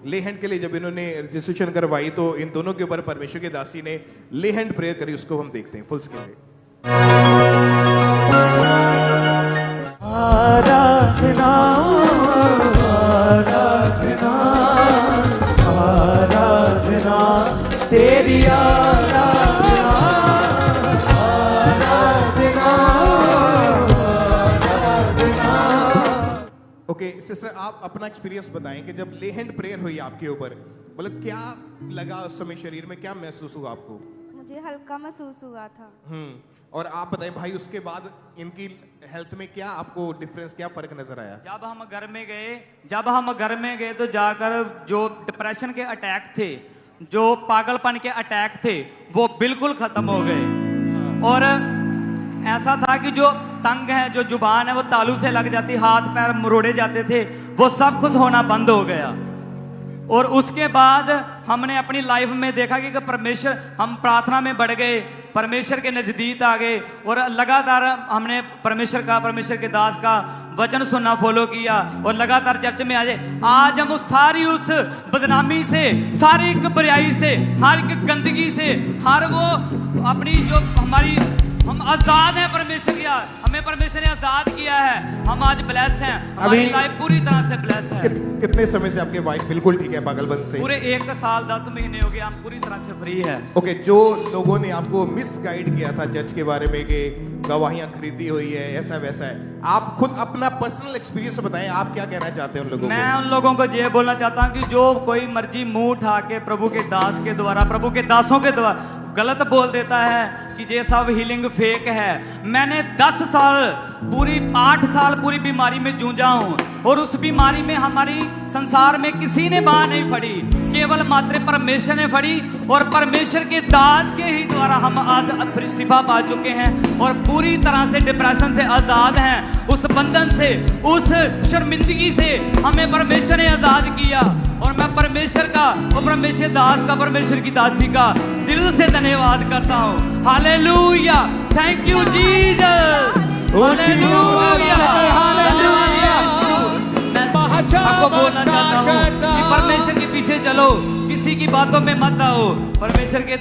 ले हैंड के लिए जब इन्होंने रजिस्ट्रेशन करवाई तो इन दोनों के ऊपर परमेश्वर के दासी ने ले हैंड प्रेयर करी। उसको हम देखते हैं फुल स्क्रीन पे। आराधना आराधना आराधना तेरी आराधना ओके सिस्टर, आप अपना एक्सपीरियंस बताएं कि जब ले हैंड प्रेयर हुई आपके ऊपर, मतलब क्या लगा उस समय, शरीर में क्या महसूस हुआ आपको? मुझे हल्का महसूस हुआ था। और आप बताएं भाई, उसके बाद इनकी हेल्थ में क्या आपको डिफरेंस, क्या फर्क नजर आया? जब हम घर में गए तो जाकर जो डिप्रेशन के अटैक थे, जो पागलपन के अटैक थे, वो बिल्कुल खत्म हो गए। और ऐसा था कि जो तंग है, जो जुबान है वो तालू से लग जाती, हाथ पैर मरोड़े जाते थे, वो सब कुछ होना बंद हो गया। और उसके बाद हमने अपनी लाइफ में देखा कि परमेश्वर, हम प्रार्थना में बढ़ गए, परमेश्वर के नजदीक आ गए और लगातार हमने परमेश्वर के दास का वचन सुनना फॉलो किया और लगातार चर्च में आज हम सारी उस बदनामी से, सारी एक बुराई से, हर एक गंदगी से, हर वो अपनी जो हम आजाद हैं परमेश्वर की, हमें परमेश्वर ने आजाद किया है। हम आज ब्लेस हैं, हमारी लाइफ पूरी तरह से ब्लेस है। कितने समय से आपके वाइफ बिल्कुल ठीक है पागलपन से? पूरे 1 साल 10 महीने हो गए, हम पूरी तरह से फ्री है। ओके, जो लोगों ने आपको मिस गाइड किया था चर्च के बारे में कि गवाहियां खरीदी हुई है, ऐसा वैसा है, आप खुद अपना पर्सनल एक्सपीरियंस बताएं, आप क्या कहना चाहते हैं उन लोगों को? मैं उन लोगों को ये बोलना चाहता हूँ कि जो कोई मर्जी मुंह उठा के प्रभु के दास के द्वारा, प्रभु के दासों के द्वारा गलत बोल देता है कि ये सब हीलिंग फेक है। मैंने 10 साल, पूरी 8 साल पूरी बीमारी में जूझा हूँ और उस बीमारी में हमारी संसार में किसी ने बाह नहीं फड़ी, केवल मात्र परमेश्वर ने फड़ी और परमेश्वर के दास के ही द्वारा हम आज शिफा पा चुके हैं और पूरी तरह से डिप्रेशन से आजाद हैं। उस बंधन से, उस शर्मिंदगी से हमें परमेश्वर ने आजाद किया और मैं परमेश्वर का और परमेश्वर दास का, परमेश्वर की दासी का दिल से धन्यवाद करता हूँ। Hallelujah, thank you Jesus, hallelujah, hallelujah. मैं आपको बोलना चाहता हूँ कि परमेश्वर के पीछे चलो, किसी की बातों में मत आओ, परमेश्वर के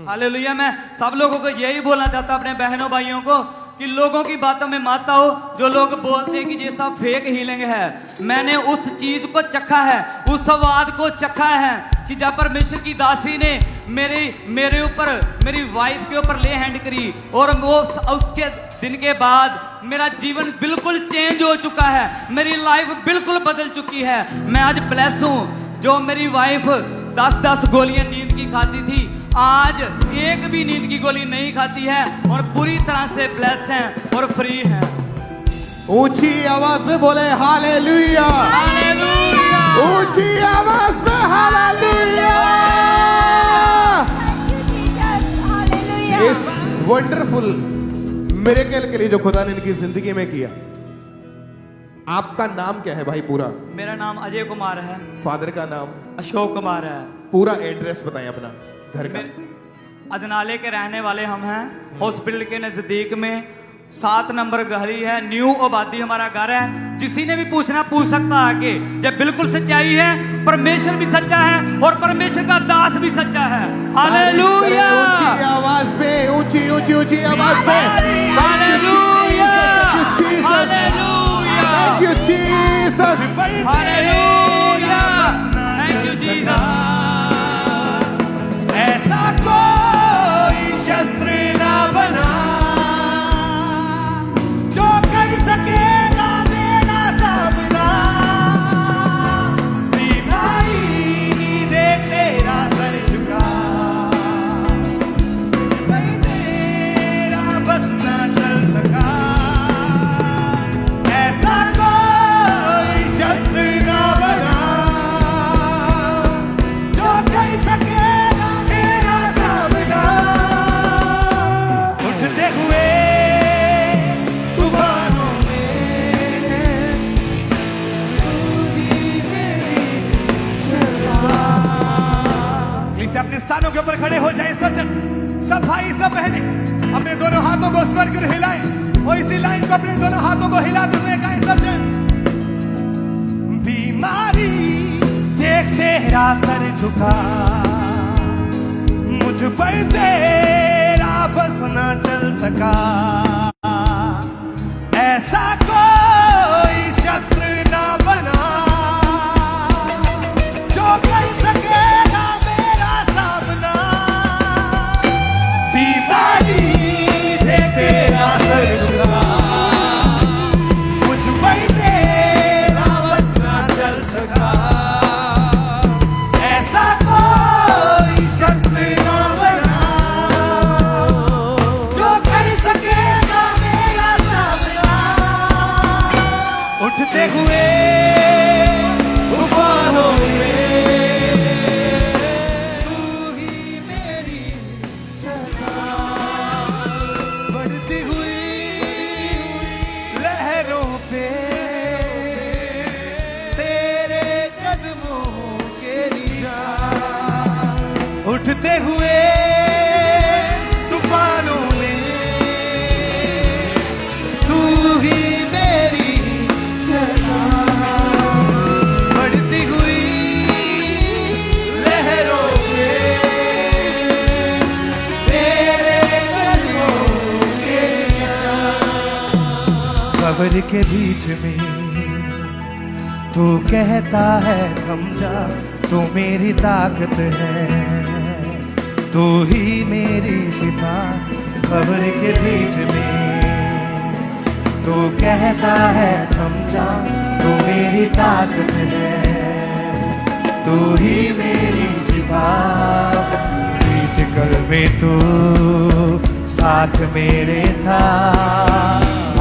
हालेलुया। मैं सब लोगों को यही बोलना चाहता, अपने बहनों भाइयों को, कि लोगों की बातों में मत आओ। जो लोग बोलते हैं कि ये सब फेक हीलिंग है, मैंने उस चीज को चखा है, उस स्वाद को चखा है कि जब परमेश्वर की दासी ने मेरे ऊपर, मेरी वाइफ के ऊपर ले हैंड करी और वो उसके दिन के बाद मेरा जीवन बिल्कुल चेंज हो चुका है, मेरी लाइफ बिल्कुल बदल चुकी है। मैं आज ब्लेस हूँ। जो मेरी वाइफ 10-10 गोलियां नींद की खाती थी, आज एक भी नींद की गोली नहीं खाती है और पूरी तरह से ब्लेस हैं और फ्री हैं। ऊंची आवाज में बोले हालेलुया, हालेलुया, ऊंची आवाज में हालेलुया। इस वंडरफुल मिरेकल के लिए जो खुदा ने इनकी जिंदगी में किया। आपका नाम क्या है भाई पूरा? मेरा नाम अजय कुमार है। फादर का नाम? अशोक कुमार है। पूरा एड्रेस बताएं अपना घर का। अजनाले के रहने वाले हम हैं, हॉस्पिटल के नजदीक में 7 नंबर गली है, न्यू आबादी हमारा घर है। किसी ने भी पूछना पूछ सकता आके, जब बिल्कुल सच्चाई है, परमेश्वर भी सच्चा है और परमेश्वर का दास भी सच्चा है। हालेलुया, ऊंची आवाज में, ऊंची ऊंची ऊंची आवाज में hallelujah, hallelujah, thank you Jesus, hallelujah, thank you Jesus. ऐसा कोई शस्त्र ना बना जो कर सकेगा मेरा सामना। बीमारी स्थानों के ऊपर खड़े हो जाए सब जन, सब भाई सब बहने अपने दोनों हाथों को स्वर कर हिलाएं और इसी लाइन को अपने दोनों हाथों को हिलाते हुए गाएं सब जन। बीमारी देख तेरा सर झुका, मुझ पर तेरा बस न चल सका, ऐसा कोई शस्त्र न बना जो कर सकेगा मेरा सामना। बीमारी देख तेरा सर झुका, मुझ पर तेरा बस न चल सका, ऐसा कोई शस्त्र न बना जो कर सकेगा मेरा सामना। उठते हुए तूफानों में तू ही मेरी जगह, बढ़ती हुई लहरों पे तेरे कदमों के निशान। उठते हुए तूफानों में तू ही मेरी जगह, बढ़ती हुई लहरों पे तेरे कदमों के निशान। कब्र के बीच में तू कहता है थम जा, तू मेरी ताकत है, तू ही मेरी शिफा। कब्र के बीच में तू कहता है थम जा, तू मेरी ताकत है, तू ही मेरी शिफा। बीत कल में तू साथ मेरे था,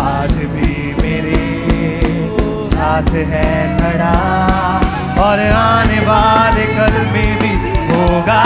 आज भी मेरे साथ है खड़ा और आने वाले कल में भी होगा।